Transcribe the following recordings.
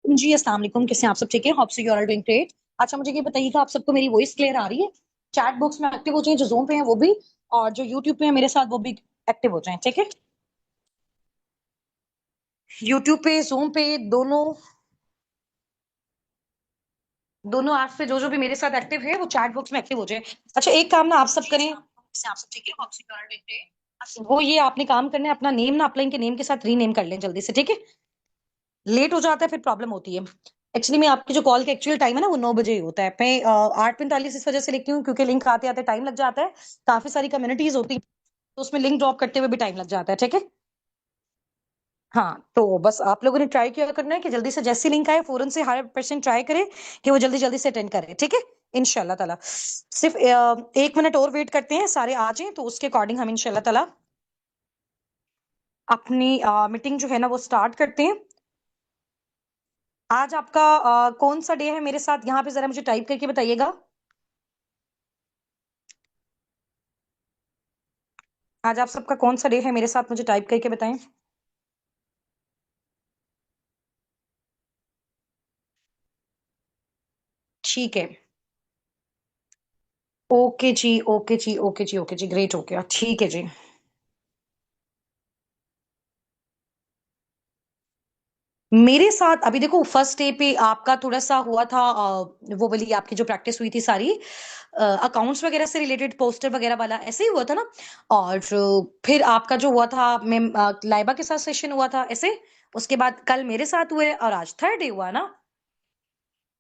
जी अस्सलाम वालेकुम। कैसे हैं आप सब? ठीक है, hope so you are doing great. अच्छा मुझे ये बताइएगा, आप सबको मेरी वॉइस क्लियर आ रही है? चैट बॉक्स में एक्टिव हो जाए, जो जूम पे है वो भी, और जो यूट्यूब पे है मेरे साथ वो भी एक्टिव हो जाए, ठीक है? यूट्यूब पे, जूम पे, दोनों दोनों ऐप पे जो जो भी मेरे साथ एक्टिव है वो चैट बॉक्स में एक्टिव हो जाए। अच्छा एक काम ना आप सब करें, आप सब ठीक है, hope so you are doing great। वो ये आपने काम करना है, अपना नेम ना अपलाइन के नेम के साथ रीनेम कर लें जल्दी से, ठीक है? लेट हो जाता है फिर प्रॉब्लम होती है। एक्चुअली में आपकी जो कॉल का एक्चुअल टाइम है ना वो 9 बजे ही होता है। मैं 8:45 इस वजह से लिखती हूँ क्योंकि लिंक आते आते टाइम लग जाता है। काफी सारी कम्युनिटीज होती है तो उसमें लिंक ड्रॉप करते हुए भी टाइम लग जाता है, ठीक है? हाँ तो बस आप लोगों ने ट्राई किया करना है कि जल्दी से जैसी लिंक आए फौरन से 100% ट्राई करे कि वो जल्दी जल्दी से अटेंड करे, ठीक है? इंशाल्लाह ताला सिर्फ 1 मिनट और वेट करते हैं, सारे आ जाएं तो उसके अकॉर्डिंग हम इंशाल्लाह ताला अपनी मीटिंग जो है ना वो स्टार्ट करते हैं। आज आपका कौन सा डे है मेरे साथ यहाँ पे जरा मुझे टाइप करके बताइएगा। आज आप सबका कौन सा डे है मेरे साथ मुझे टाइप करके बताएं। ठीक है। ओके जी, ओके जी, ओके जी, ओके जी, ग्रेट, हो गया, ठीक है जी। मेरे साथ अभी देखो फर्स्ट डे पे आपका थोड़ा सा हुआ था, वो वाली आपकी जो प्रैक्टिस हुई थी सारी अकाउंट्स वगैरह से रिलेटेड, पोस्टर वगैरह वाला ऐसे ही हुआ था ना। और फिर आपका जो हुआ था मैं लाइबा के साथ सेशन हुआ था ऐसे। उसके बाद कल मेरे साथ हुए और आज थर्ड डे हुआ ना।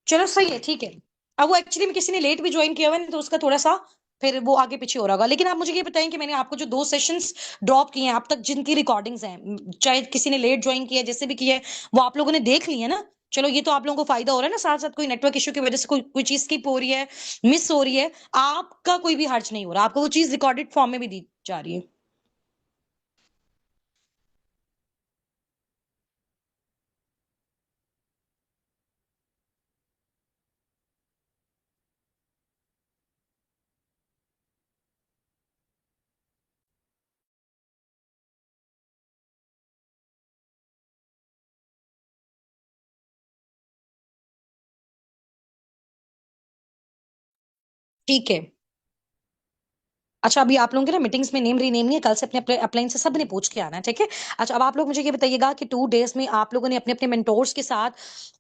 चलो सही है, ठीक है। अब वो एक्चुअली में किसी ने लेट भी ज्वाइन किया हुआ है ना, तो उसका थोड़ा सा फिर वो आगे पीछे हो रहा होगा। लेकिन आप मुझे ये बताएं कि मैंने आपको जो 2 सेशंस ड्रॉप किए हैं अब तक, जिनकी रिकॉर्डिंग्स हैं, चाहे किसी ने लेट ज्वाइन किया है जैसे भी किया है, वो आप लोगों ने देख ली है ना? चलो ये तो आप लोगों को फायदा हो रहा है ना। साथ साथ कोई नेटवर्क इशू की वजह से कोई कोई चीज स्किप हो रही है, मिस हो रही है, आपका कोई भी हर्ज नहीं हो रहा, आपको वो चीज रिकॉर्डेड फॉर्म में भी दी जा रही है। ठीक है। अच्छा अभी आप लोगों के ना मीटिंग्स में नेम रीनेम नहीं है, कल से अपने अपलाइन से सब ने पूछ के आना है, ठीक है? अच्छा अब आप लोग मुझे ये बताइएगा कि 2 डेज में आप लोगों ने अपने अपने मेंटोर्स के साथ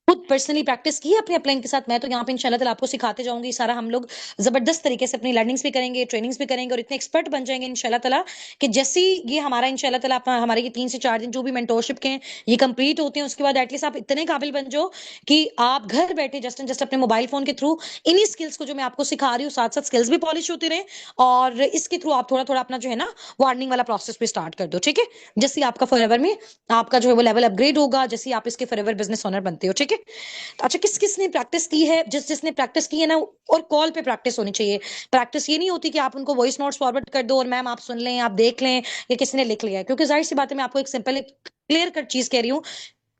खुद पर्सनली प्रैक्टिस की है अपने अपलाइन के साथ? मैं तो यहाँ पे इंशाल्लाह ताला आपको सिखाते जाऊंगी सारा। हम लोग जबरदस्त तरीके से अपनी लर्निंग्स भी करेंगे, ट्रेनिंग्स भी करेंगे और इतने एक्सपर्ट बन जाएंगे इंशाल्लाह ताला कि जैसे ही ये हमारा इंशाल्लाह ताला अपना हमारे ये 3 से 4 दिन जो भी मेंटोरशिप के हैं ये कंप्लीट होते हैं, उसके बाद एटलीस्ट आप इतने काबिल बन जाओ कि आप घर बैठे जस्ट एंड जस्ट अपने मोबाइल फोन के थ्रू इन्हीं स्किल्स को जो मैं आपको सिखा रही हूँ साथ साथ स्किल्स भी पॉलिश होती रहे। और इसके थ्रू आप थोड़ा थोड़ा अपना जो है ना वार्निंग वाला प्रोसेस भी स्टार्ट कर दो, ठीक है? जैसे ही आपका फॉरएवर में आपका जो है वो लेवल अपग्रेड होगा, जैसे ही आप इसके फॉरएवर बिजनेस ओनर बनते हो, ठीक है? तो अच्छा किस किस ने प्रैक्टिस की है? जिस जिसने प्रैक्टिस की है ना, और कॉल पे प्रैक्टिस होनी चाहिए। प्रैक्टिस ये नहीं होती कि आप उनको वॉइस नोट्स फॉरवर्ड कर दो और मैम आप सुन लें, आप देख लें या किसी ने लिख लिया है, क्योंकि जाहिर सी बात है मैं आपको एक सिंपल एक क्लियर कट चीज कह रही हूँ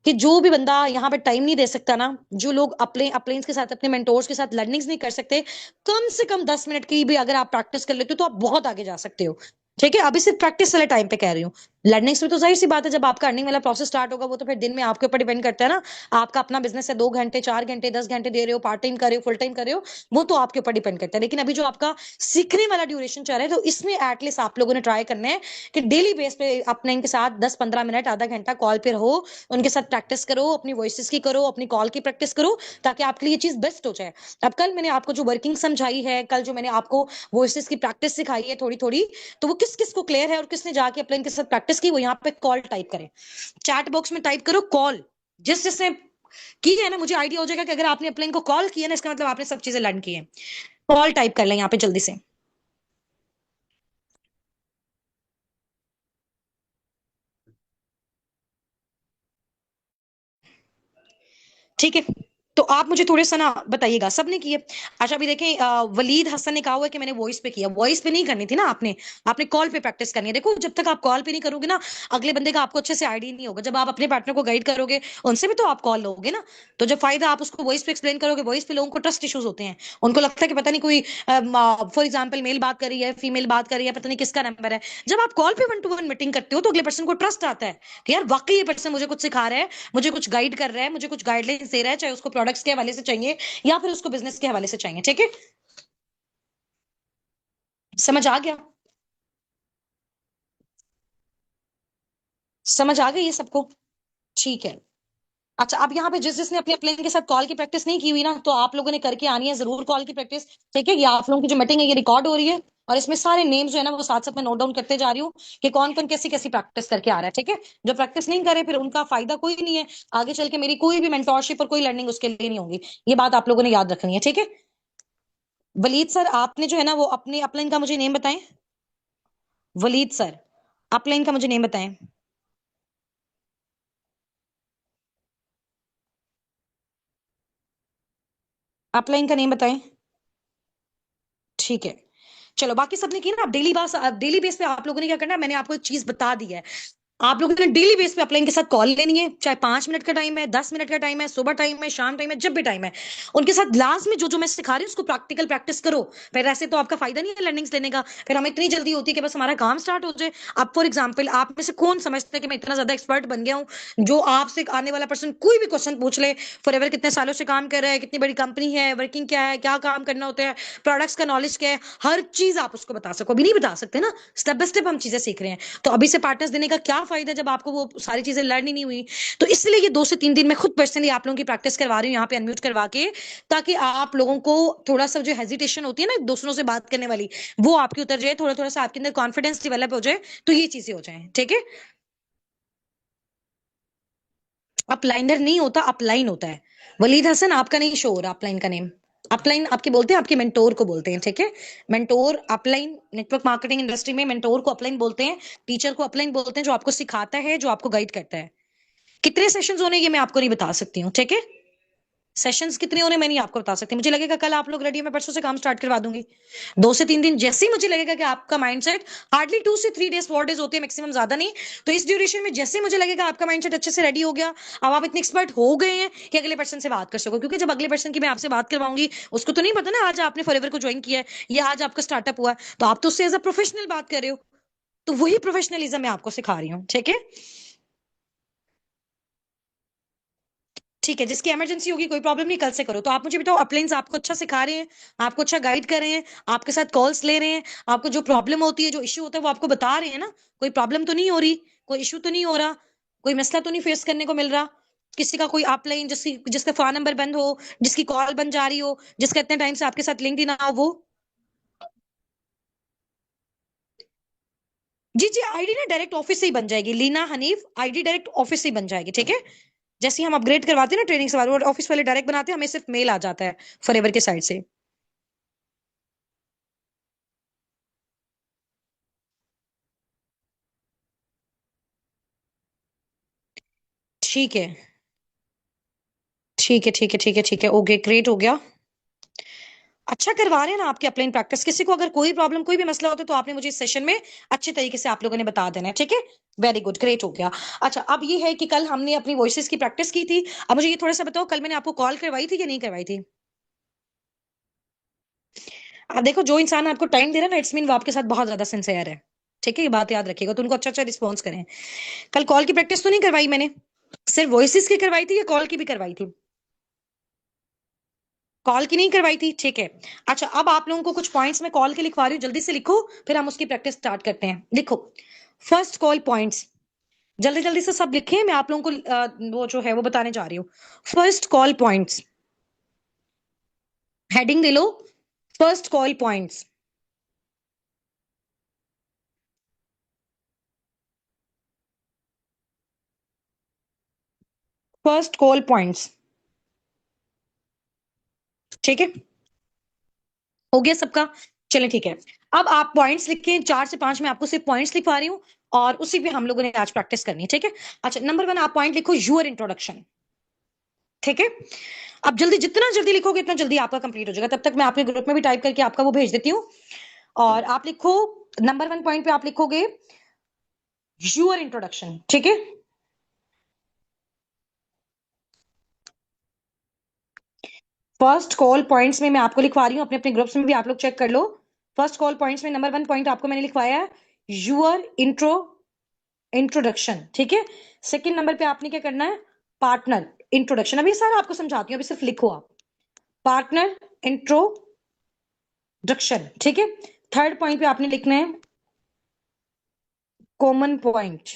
कि जो भी बंदा यहाँ पे टाइम नहीं दे सकता ना, जो लोग अपने अपलाइंस के साथ अपने मेंटोर्स के साथ लर्निंग्स नहीं कर सकते, कम से कम 10 मिनट की भी अगर आप प्रैक्टिस कर लेते हो तो आप बहुत आगे जा सकते हो, ठीक है? अभी सिर्फ प्रैक्टिस वाले टाइम पे कह रही हूँ। लर्निंग्स में तो जाहिर सी बात है जब आपका अर्निंग वाला प्रोसेस स्टार्ट होगा वो तो फिर दिन में आपके ऊपर डिपेंड करता है ना। आपका अपना बिजनेस है, 2 घंटे 4 घंटे 10 घंटे दे रहे हो, पार्ट टाइम कर रहे हो, फुल टाइम कर रहे हो, वो तो आपके ऊपर डिपेंड करता है। लेकिन अभी जो आपका सीखने वाला ड्यूरेशन चल रहा है तो इसमें एटलीस्ट आप लोगों ने ट्राई करना है कि डेली बेस पे अपने इनके साथ 10-15 मिनट आधा घंटा कॉल पे रहो, उनके साथ प्रैक्टिस करो, अपनी वॉइसेस की करो, अपनी कॉल की प्रैक्टिस करो, ताकि आपके लिए ये चीज बेस्ट हो जाए। अब कल मैंने आपको जो वर्किंग समझाई है, कल जो मैंने आपको वॉइसेस की प्रैक्टिस सिखाई है थोड़ी थोड़ी, तो वो किस किस को क्लियर है और किसने जाके अपने इनके साथ प्रैक्टिस की वो यहाँ पे कॉल टाइप करें। चैट बॉक्स में टाइप करो कॉल। जिस जिसने की है ना, मुझे आइडिया हो जाएगा कि अगर आपने अपने इनको कॉल किया ना इसका मतलब आपने सब चीजें लर्न की है। कॉल टाइप कर लें यहाँ पे जल्दी से। ठीक है। तो आप मुझे थोड़े सा ना बताइएगा, सबने किए। अच्छा अभी देखें, वलीद हसन ने कहा हुआ है कि मैंने वॉइस पे किया। वॉइस पे नहीं करनी थी ना आपने, आपने कॉल पे प्रैक्टिस करनी है। देखो जब तक आप कॉल पे नहीं करोगे ना, अगले बंदे का आपको अच्छे से आइडिया नहीं होगा। जब आप अपने पार्टनर को गाइड करोगे, उनसे भी तो आप कॉल लोगे ना। तो जब फायदा आप उसको वॉइस पे एक्सप्लेन करोगे, वॉइस पे लोगों को ट्रस्ट इश्यूज होते हैं। उनको लगता है कि पता नहीं कोई फॉर एग्जाम्पल मेल बात कर रही है, फीमेल बात कर रही है, पता नहीं किसका नंबर है। जब आप कॉल पे 1 to 1 मीटिंग करते हो तो अगले पर्सन को ट्रस्ट आता है कि यार वाकई ये पर्सन मुझे कुछ सिखा रहा है, मुझे कुछ गाइड कर रहा है, मुझे कुछ गाइडलाइंस दे रहा है, चाहे उसको प्रोडक्ट्स के हवाले से चाहिए या फिर उसको बिजनेस के हवाले से चाहिए। ठीक है, समझ आ गया? समझ आ गई ये सबको? ठीक है। अच्छा अब यहाँ पे जिस जिसने अपने प्लेन के साथ कॉल की प्रैक्टिस नहीं की हुई ना, तो आप लोगों ने करके आनी है जरूर कॉल की प्रैक्टिस। ठीक है, ये आप लोगों की जो मीटिंग है ये रिकॉर्ड हो रही है, और इसमें सारे नेम्स जो है ना वो साथ साथ में नोट डाउन करते जा रही हूँ कि कौन कौन कैसी कैसी प्रैक्टिस करके आ रहा है। ठीक है, जो प्रैक्टिस नहीं करे फिर उनका फायदा कोई नहीं है। आगे चल के मेरी कोई भी मेंटोरशिप और कोई लर्निंग उसके लिए नहीं होगी। ये बात आप लोगों ने याद रखनी है। ठीक है, वलीद सर आपने जो है ना वो अपनी अपलाइन का मुझे नेम बताएं। वलीद सर अपलाइन का मुझे नेम बताएं। अपलाइन का नेम बताएं। ठीक है, चलो बाकी सबने की ना। आप डेली बेस पे आप लोगों ने क्या करना है, मैंने आपको एक चीज बता दी है। आप लोगों ने डेली बेस पे अपलाइन के साथ कॉल लेनी है, चाहे 5 मिनट का टाइम है, 10 मिनट का टाइम है, सुबह टाइम है, शाम टाइम है, जब भी टाइम है। उनके साथ लास्ट में जो जो मैं सिखा रही हूँ उसको प्रैक्टिकल प्रैक्टिस करो। फिर ऐसे तो आपका फायदा नहीं है लर्निंग्स लेने का। फिर हमें इतनी जल्दी होती है कि बस हमारा काम स्टार्ट हो जाए। अब फॉर एग्जाम्पल आप में से कौन समझते हैं कि मैं इतना ज्यादा एक्सपर्ट बन गया हूँ, जो आपसे आने वाला पर्सन कोई भी क्वेश्चन पूछ ले, फॉरएवर कितने सालों से काम कर रहा है, कितनी बड़ी कंपनी है, वर्किंग क्या है, क्या काम करना होता है, प्रोडक्ट्स का नॉलेज क्या है, हर चीज आप उसको बता सको। अभी नहीं बता सकते ना, स्टेप बाय स्टेप हम चीजें सीख रहे हैं। तो अभी से पार्टनर्स देने का क्या फायदा जब आपको वो सारी चीजें लर्न ही नहीं हुई। तो इसलिए ये 2 से 3 दिन मैं खुद पर्सनली आप लोगों की प्रैक्टिस करवा रही हूँ यहाँ पे अनम्यूट करवा के, ताकि आप लोगों को थोड़ा सा जो हेजिटेशन होती है ना दूसरों से बात करने वाली, वो आपकी उतर जाए, थोड़ा थोड़ा सा आपके अंदर कॉन्फिडेंस डेवलप हो जाए, तो ये चीजें हो जाए। ठीक है, अपलाइनर नहीं होता, अपलाइन होता है। वलीद हसन आपका नहीं शो हो रहा अपलाइन का नेम। अपलाइन आपके बोलते हैं, आपके मेंटोर को बोलते हैं। ठीक है, mentor upline network marketing industry में मेंटोर को अपलाइन बोलते हैं। टीचर को अपलाइन बोलते हैं, जो आपको सिखाता है, जो आपको गाइड करता है। कितने सेशंस होने ये मैं आपको नहीं बता सकती हूँ। ठीक है, सेशंस कितने होने मैं नहीं आपको बता सकती। मुझे लगेगा कल आप लोग रेडी है, मैं परसों से काम स्टार्ट करवा दूंगी। 2 से 3 दिन जैसे ही मुझे लगेगा कि आपका माइंडसेट, हार्डली 2 से 3 डेज 4 डेज होते हैं मैक्सिमम, ज्यादा नहीं। तो इस ड्यूरेशन में जैसे ही मुझे लगेगा आपका माइंडसेट अच्छे से रेडी हो गया, अब आप इतने एक्सपर्ट हो गए हैं कि अगले पर्सन से बात कर सको। क्योंकि जब अगले पर्सन की मैं आपसे बात करवाऊंगी, उसको तो नहीं पता ना आज आपने फॉरएवर को ज्वाइन किया है या आज आपका स्टार्टअप हुआ है, तो आप तो उससे एज अ प्रोफेशनल बात कर रहे हो। तो वही प्रोफेशनलिज्म मैं आपको सिखा रही हूँ। ठीक है, ठीक है, जिसकी इमरजेंसी होगी कोई प्रॉब्लम नहीं, कल से करो। तो आप मुझे बताओ, अपलाइंस आपको अच्छा सिखा रहे हैं, आपको अच्छा गाइड कर रहे हैं, आपके साथ कॉल्स ले रहे हैं, आपको जो प्रॉब्लम होती है, जो इश्यू होता है, वो आपको बता रहे हैं ना? कोई प्रॉब्लम तो नहीं हो रही, कोई इश्यू तो नहीं हो रहा, कोई मसला तो नहीं फेस करने को मिल रहा? किसी का कोई अपलाइन जिसका फोन नंबर बंद हो, जिसकी कॉल बंद जा रही हो, जिसका इतने टाइम से आपके साथ लिंक ही ना हो, वो? जी जी, आईडी ना डायरेक्ट ऑफिस से ही बन जाएगी। Leena Hanif ID direct office से ही बन जाएगी। ठीक है, जैसे ही हम अपग्रेड करवाते हैं ना ट्रेनिंग से बाद, ऑफिस वाले डायरेक्ट बनाते हैं, हमें सिर्फ मेल आ जाता है फॉरएवर के साइड से। ठीक है, ठीक है, ठीक है, ठीक है, ठीक है, ओके, ग्रेट हो गया। अच्छा करवा रहे हैं ना आपके अपलाइन प्रैक्टिस। किसी को अगर कोई प्रॉब्लम कोई भी मसला होता है तो आपने मुझे इस सेशन में अच्छे तरीके से आप लोगों ने बता देना है। ठीक है, वेरी गुड, ग्रेट हो गया। अच्छा अब ये है कि कल हमने अपनी वॉइसेस की प्रैक्टिस की थी। अब मुझे ये थोड़ा सा बताओ, कल मैंने आपको कॉल करवाई थी या नहीं करवाई थी? अब देखो, जो इंसान आपको टाइम दे रहा है ना, इट्स मीन वो आपके साथ बहुत ज्यादा सिंसियर है। ठीक है, ये बात याद रखिएगा, तो उनको अच्छा अच्छा रिस्पॉन्स करें। कल कॉल की प्रैक्टिस तो नहीं करवाई मैंने, सिर्फ वॉइसेस की करवाई थी या कॉल की भी करवाई थी? कॉल की नहीं करवाई थी, ठीक है। अच्छा अब आप लोगों को कुछ पॉइंट्स मैं कॉल के लिखवा रही हूँ, जल्दी से लिखो, फिर हम उसकी प्रैक्टिस स्टार्ट करते हैं। लिखो, फर्स्ट कॉल पॉइंट्स, जल्दी जल्दी से सब लिखें। मैं आप लोगों को वो जो है वो बताने जा रही हूँ। फर्स्ट कॉल पॉइंट्स, हेडिंग ले लो, first call points. First call points, ठीक है, हो गया सबका? चलिए ठीक है। अब आप पॉइंट्स लिखें, 4 से 5 मैं आपको सिर्फ पॉइंट्स लिखवा रही हूँ, और उसी पे हम लोगों ने आज प्रैक्टिस करनी है। ठीक है, अच्छा नंबर 1 आप पॉइंट लिखो, यूर इंट्रोडक्शन। ठीक है। अब जल्दी, जितना जल्दी लिखोगे इतना जल्दी आपका कंप्लीट हो जाएगा। तब तक मैं आपके ग्रुप में भी टाइप करके आपका वो भेज देती हूँ। और आप लिखो, नंबर 1 पॉइंट पे आप लिखोगे योर इंट्रोडक्शन, ठीक है। फर्स्ट कॉल पॉइंट्स में मैं आपको लिखवा रही हूँ, अपने अपने ग्रुप्स में भी आप लोग चेक कर लो। फर्स्ट कॉल पॉइंट्स में नंबर 1 पॉइंट आपको मैंने लिखवाया है योर इंट्रोडक्शन, ठीक है। सेकंड नंबर पे आपने क्या करना है, पार्टनर इंट्रोडक्शन। अभी सारा आपको समझाती हूँ, अभी सिर्फ लिखो आप पार्टनर इंट्रोडक्शन, ठीक है। थर्ड पॉइंट पे आपने लिखना है कॉमन पॉइंट।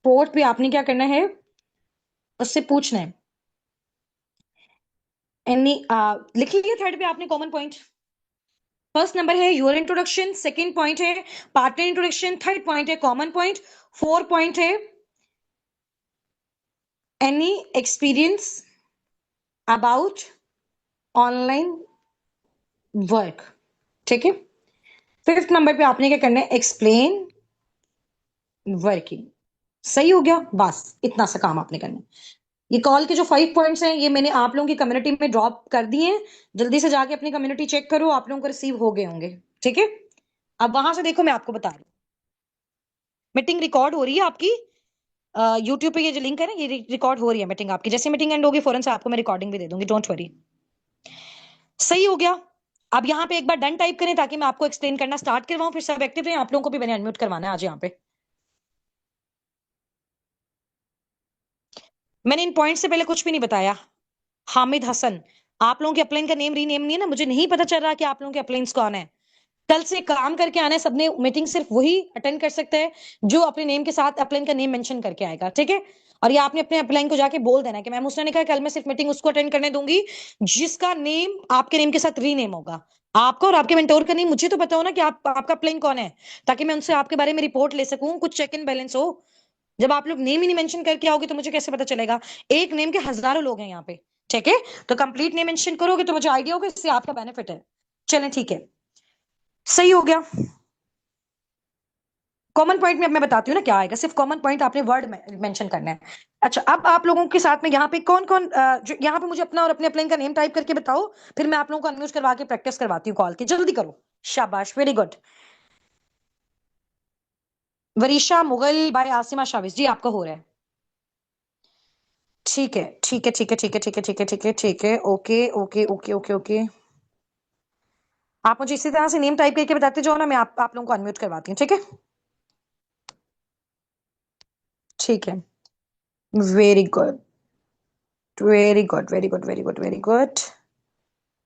फोर्थ पे आपने क्या करना है, उससे पूछना है एनी, लिख लिया थर्ड पे आपने कॉमन पॉइंट। फर्स्ट नंबर है योर इंट्रोडक्शन, सेकंड पॉइंट है पार्टनर इंट्रोडक्शन, थर्ड पॉइंट है कॉमन पॉइंट, फोर पॉइंट है any experience about online work, ठीक है। फिफ्थ नंबर पे आपने क्या करना है, एक्सप्लेन वर्किंग। सही हो गया, बस इतना सा काम आपने करना है। ये कॉल के जो 5 पॉइंट्स हैं ये मैंने आप लोगों की कम्युनिटी में ड्रॉप कर दिए हैं। जल्दी से जाके अपनी कम्युनिटी चेक करो, आप लोगों को रिसीव हो गए होंगे, ठीक है। अब वहां से देखो, मैं आपको बता रही हूँ, मीटिंग रिकॉर्ड हो रही है आपकी। यूट्यूब पे ये जो लिंक है ना, ये रिकॉर्ड हो रही है मीटिंग आपकी। जैसे मीटिंग एंड होगी फौरन से आपको मैं रिकॉर्डिंग भी दे दूंगी, डोंट वरी। सही हो गया। अब यहाँ पे एक बार डन टाइप करें ताकि मैं आपको एक्सप्लेन करना स्टार्ट करवाऊं, फिर सब एक्टिव रहे। आप लोगों को भी मैंने अनम्यूट करवाना है आज यहाँ पे। मैंने इन पॉइंट से पहले कुछ भी नहीं बताया। हामिद हसन, आप लोगों के अपलाइन का नेम रीनेम नहीं है ना, मुझे नहीं पता चल रहा कि आप लोगों के अपलाइंस कौन है। कल से काम करके आना है सबने, मीटिंग सिर्फ वही अटेंड कर सकते हैं जो अपने नेम के साथ अपलाइन का नेम मेंशन करके आएगा, ठीक है। और ये आपने अपने अपलाइन को जाके बोल देना कि मैम उसने ने कहा कल मैं सिर्फ मीटिंग उसको अटेंड करने दूंगी जिसका नेम आपके नेम के साथ रीनेम होगा। आपका और आपके मेंटोर का नेम मुझे तो पता हो ना कि आपका अपलाइन कौन है, ताकि मैं उनसे आपके बारे में रिपोर्ट ले सकूं, कुछ चेक इन बैलेंस हो। जब आप लोग नेम ही नहीं मेंशन करके आओगे तो मुझे कैसे पता चलेगा। एक नेम के हजारों लोग हैं यहाँ पे, ठीक है। तो कंप्लीट नेम मेंशन करोगे तो मुझे आइडिया होगा, इससे आपका बेनिफिट है। चलें ठीक है, सही हो गया। कॉमन पॉइंट में अब मैं बताती हूँ ना क्या आएगा, सिर्फ कॉमन पॉइंट आपने वर्ड में मेंशन करना है। अच्छा, अब आप लोगों के साथ में यहाँ पे कौन कौन जो यहाँ पे मुझे अपना और अपने अपलाइन का नेम टाइप करके बताओ, फिर मैं आप लोगों को अनम्यूट करवा के प्रैक्टिस करवाती हूँ कॉल की। जल्दी करो, शाबाश, very good. Varisha Mughal by Asima Shaviz, जी आपका हो रहा है। ठीक है ठीक है ठीक है ठीक है ठीक है ठीक है ठीक है ठीक है, okay okay okay okay okay. आप मुझे इसी तरह से नेम टाइप करके बताते जाओ ना, मैं आप लोगों को अनम्यूट करवाती हूँ, ठीक है। ठीक है, very good very good very good very good very good.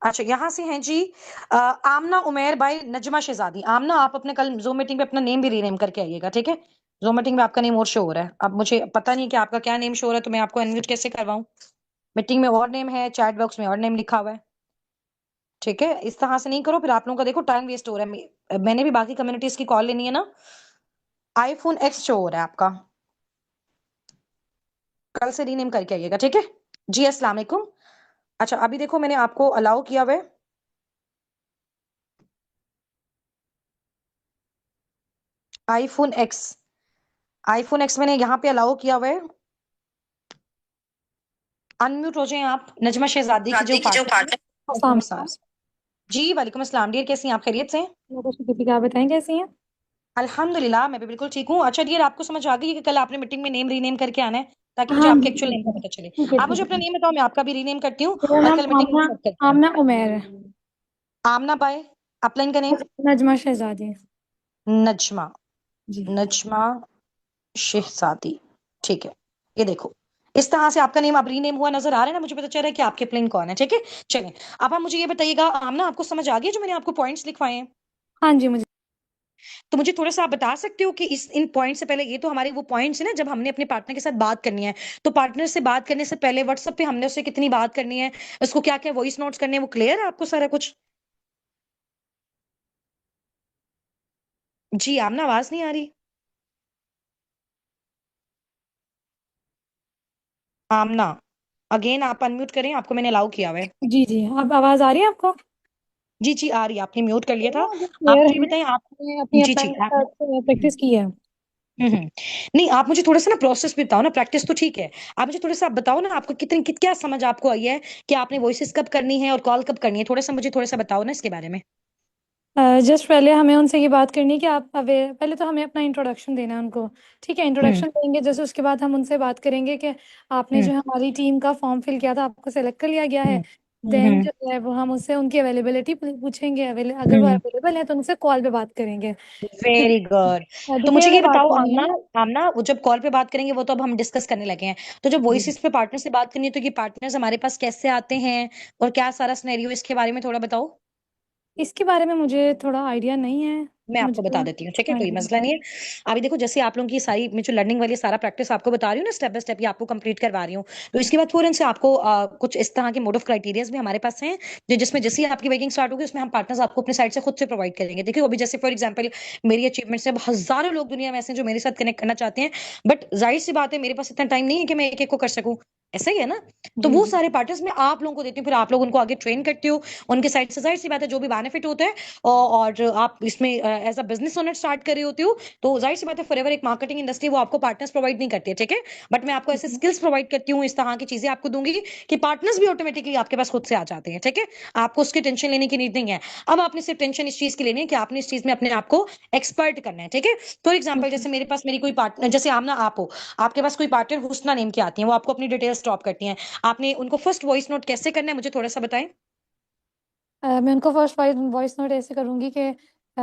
अच्छा, यहां से हैं जी आमना उमेर भाई नजमा शहजादी। आमना, आप अपने कल जूम मीटिंग पे अपना नेम भी रीनेम करके आइएगा, ठीक है। जूम मीटिंग में आपका नेम और शो हो रहा है, अब मुझे पता नहीं कि आपका क्या नेम शो हो रहा है, तो मैं आपको अनम्यूट कैसे करवाऊं। मीटिंग में और नेम है, चैट बॉक्स में और नेम लिखा हुआ है, ठीक है। इस तरह से नहीं करो, फिर आप लोगों का देखो टाइम वेस्ट हो रहा है। मैंने भी बाकी कम्युनिटीज की कॉल लेनी है ना। आईफोन एक्स शो हो रहा है आपका, कल से रीनेम करके आइएगा, ठीक है। जी अस्सलाम वालेकुम। अच्छा, अभी देखो मैंने आपको अलाउ किया हुआ है आईफोन एक्स। आईफोन एक्स मैंने यहाँ पे अलाउ किया हुआ है। अनम्यूट हो जाएं आप, नजमा शहजादी की जो शादी की जो पार्टनर है। पार्टनर। वालेकुम अस्सलाम। जी वालेकुम अस्सलाम डियर, कैसी हैं आप, खैरियत से हैं? मैं कुछ दीपिका, आप बताएं कैसी हैं। अल्हम्दुलिल्लाह, मैं भी बिल्कुल ठीक हूँ। अच्छा डियर, आपको समझ आ गई है कि कल आपने मीटिंग में नेम रीनेम करके आना है, ताकि मुझे हाँ आपके जी, एक्चुअल नेम का पता चले। ठीक है आप ठीक मुझे अपना है। नेम बताओ, मैं आपका भी रीनेम करती हूँ मेरा और नाम कल मीटिंग में आमना, सब करते हैं। आमना उमेर है। आमना बाय, अपलाइन का नेम? नजमा शहजादी। नजमा, जी। नजमा शहजादी, ठीक है। ये देखो, इस तरह से आपका नेम अब रीनेम हुआ नजर आ रहा है ना, मुझे पता चल रहा है कि आपके प्लेन कौन है, ठीक है। चलें, अब आप मुझे ये बताइएगा आमना, आपको समझ आ गया जो मैंने आपको पॉइंट्स लिखवाए हैं? हाँ जी, मुझे। तो मुझे थोड़ा सा आप बता सकते हो कि इस इन पॉइंट से पहले, ये तो हमारे वो पॉइंट्स है ना जब हमने अपने पार्टनर के साथ बात करनी है, तो पार्टनर से बात करने से पहले व्हाट्सएप पे हमने उससे कितनी बात करनी है, उसको क्या क्या वॉइस नोट्स करने हैं, वो क्लियर है आपको सारा कुछ? जी आमना, आवाज नहीं आ रही। आमना, अगेन आप अनम्यूट करें, आपको मैंने अलाउ किया हुआ है। जी जी, अब आवाज आ रही है आपको? जी जी आ रही है, आपने म्यूट कर लिया था। ना, अगर आप क्लियर मुझे ये है। बताएं आप। मैंने अपनी जी अपलाइन जी के साथ प्रैक्टिस की है। नहीं, आप मुझे थोड़ा सा ना प्रोसेस भी बताओ ना, प्रैक्टिस तो ठीक है। आप मुझे थोड़ा सा आप बताओ ना, आपको क्या समझ आपको आई है कि आपने वॉइसेस कब करनी है और कॉल कब करनी है, थोड़ा सा बताओ ना इसके बारे में। जस्ट पहले हमें उनसे ये बात करनी है कि आप पहले तो हमें अपना इंट्रोडक्शन देना है उनको। ठीक है, हम्म। इंट्रोडक्शन देंगे जैसे उसके बाद हम उनसे बात करेंगे कि आपने हम्म। जो हमारी टीम का फॉर्म फिल किया था आपको सेलेक्ट कर लिया गया है। हम्म। देन हम्म। जो है वो हम उससे उनकी अवेलेबिलिटी पूछेंगे, अगर वो हम्म। अवेलेबल है तो उनसे कॉल पे बात करेंगे। Very good. तो मुझे डिटेल ये में बात बताओ करनी आमना, है। वो जब कॉल पे बात करेंगे वो तो अब हम डिस्कस करने लगे हैं। तो जब जी, वॉइसेस पे पार्टनर से बात करनी है तो ये पार्टनर्स हमारे पास कैसे आते हैं और क्या सारा सिनेरियो, इसके बारे में थोड़ा बताओ। इसके बारे में मुझे थोड़ा आइडिया नहीं है। मैं आपको मुझे। बता देती हूँ, ठीक है, हाँ कोई जी। मसला नहीं है। अभी देखो, जैसे आप लोगों की सारी मैं जो लर्निंग वाली सारा प्रैक्टिस आपको बता रही हूँ ना, स्टेप बाय स्टेप ये आपको कंप्लीट करवा रही हूँ। तो इसके बाद फौरन से आपको कुछ इस तरह के मोड ऑफ क्राइटेरियाज भी हमारे पास हैं, जो जिसमें जैसे ही आपकी वर्किंग स्टार्ट होगी उसमें हम पार्टनर्स आपको अपने साइड से खुद से प्रोवाइड करेंगे। देखिए अभी जैसे फॉर एग्जाम्पल मेरी अचीवमेंट से अब हजारों लोग दुनिया में ऐसे हैं जो मेरे साथ कनेक्ट करना चाहते हैं, बट जाहिर सी बात है मेरे पास इतना टाइम नहीं है कि मैं एक एक को कर सकूं। ऐसा ही है ना। तो जी वो जी। सारे पार्टनर्स मैं आप लोगों को देती हूँ, फिर आप लोग उनको आगे ट्रेन करते हो। उनके साइड से जाहिर सी बात है जो भी बेनिफिट होता है, और आप इसमें as a business owner start कर रही होती हो, तो जाहिर सी बात है फॉरएवर एक मार्केटिंग इंडस्ट्री वो आपको पार्टनर्स प्रोवाइड नहीं करती है, ठीक है। बट मैं आपको ठीक ऐसे है। स्किल्स प्रोवाइड करती हूँ, इस तरह की चीजें आपको दूंगी कि पार्टनर्स भी ऑटोमेटिकली आपके पास खुद से आ जाते हैं, ठीक है। आपको उसकी टेंशन लेने की नीड नहीं है। अब आपने सिर्फ टेंशन इस चीज की लेनी है कि आपने इस चीज में अपने आप को एक्सपर्ट करना है, ठीक है। फॉर एग्जाम्पल ठीक है। जैसे मेरे पास मेरी कोई पार्टनर, जैसे आप ना आप हो, आपके पास कोई पार्टनर हुस्ना नेम की आती है, वो आपको अपनी डिटेल्स ड्रॉप करती हैं। आपने उनको फर्स्ट वॉइस नोट कैसे करना है मुझे थोड़ा सा बताएं। मैं उनको फर्स्ट वॉइस नोट ऐसे करूँगी कि अ,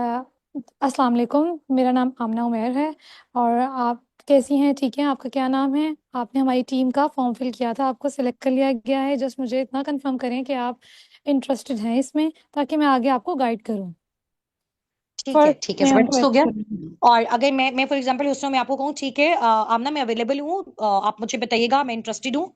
अस्सलाम वालेकुम, मेरा नाम आमना उमैर है। और आप कैसी हैं? ठीक है, आपका क्या नाम है? आपने हमारी टीम का फॉर्म फिल किया था, आपको सिलेक्ट कर लिया गया है। जस्ट मुझे इतना कंफर्म करें कि आप इंटरेस्टेड हैं इसमें, ताकि मैं आगे आपको गाइड करूँ। ठीक है, फर्स्ट ठीक है, मैं उनको फिर हो ऐसे गया। करूँगी। और अगर मैं फॉर एग्जांपल उस समय मैं आपको कहूँ ठीक है आमना मैं अवेलेबल हूँ, आप मुझे बताइएगा मैं इंटरेस्टेड हूँ।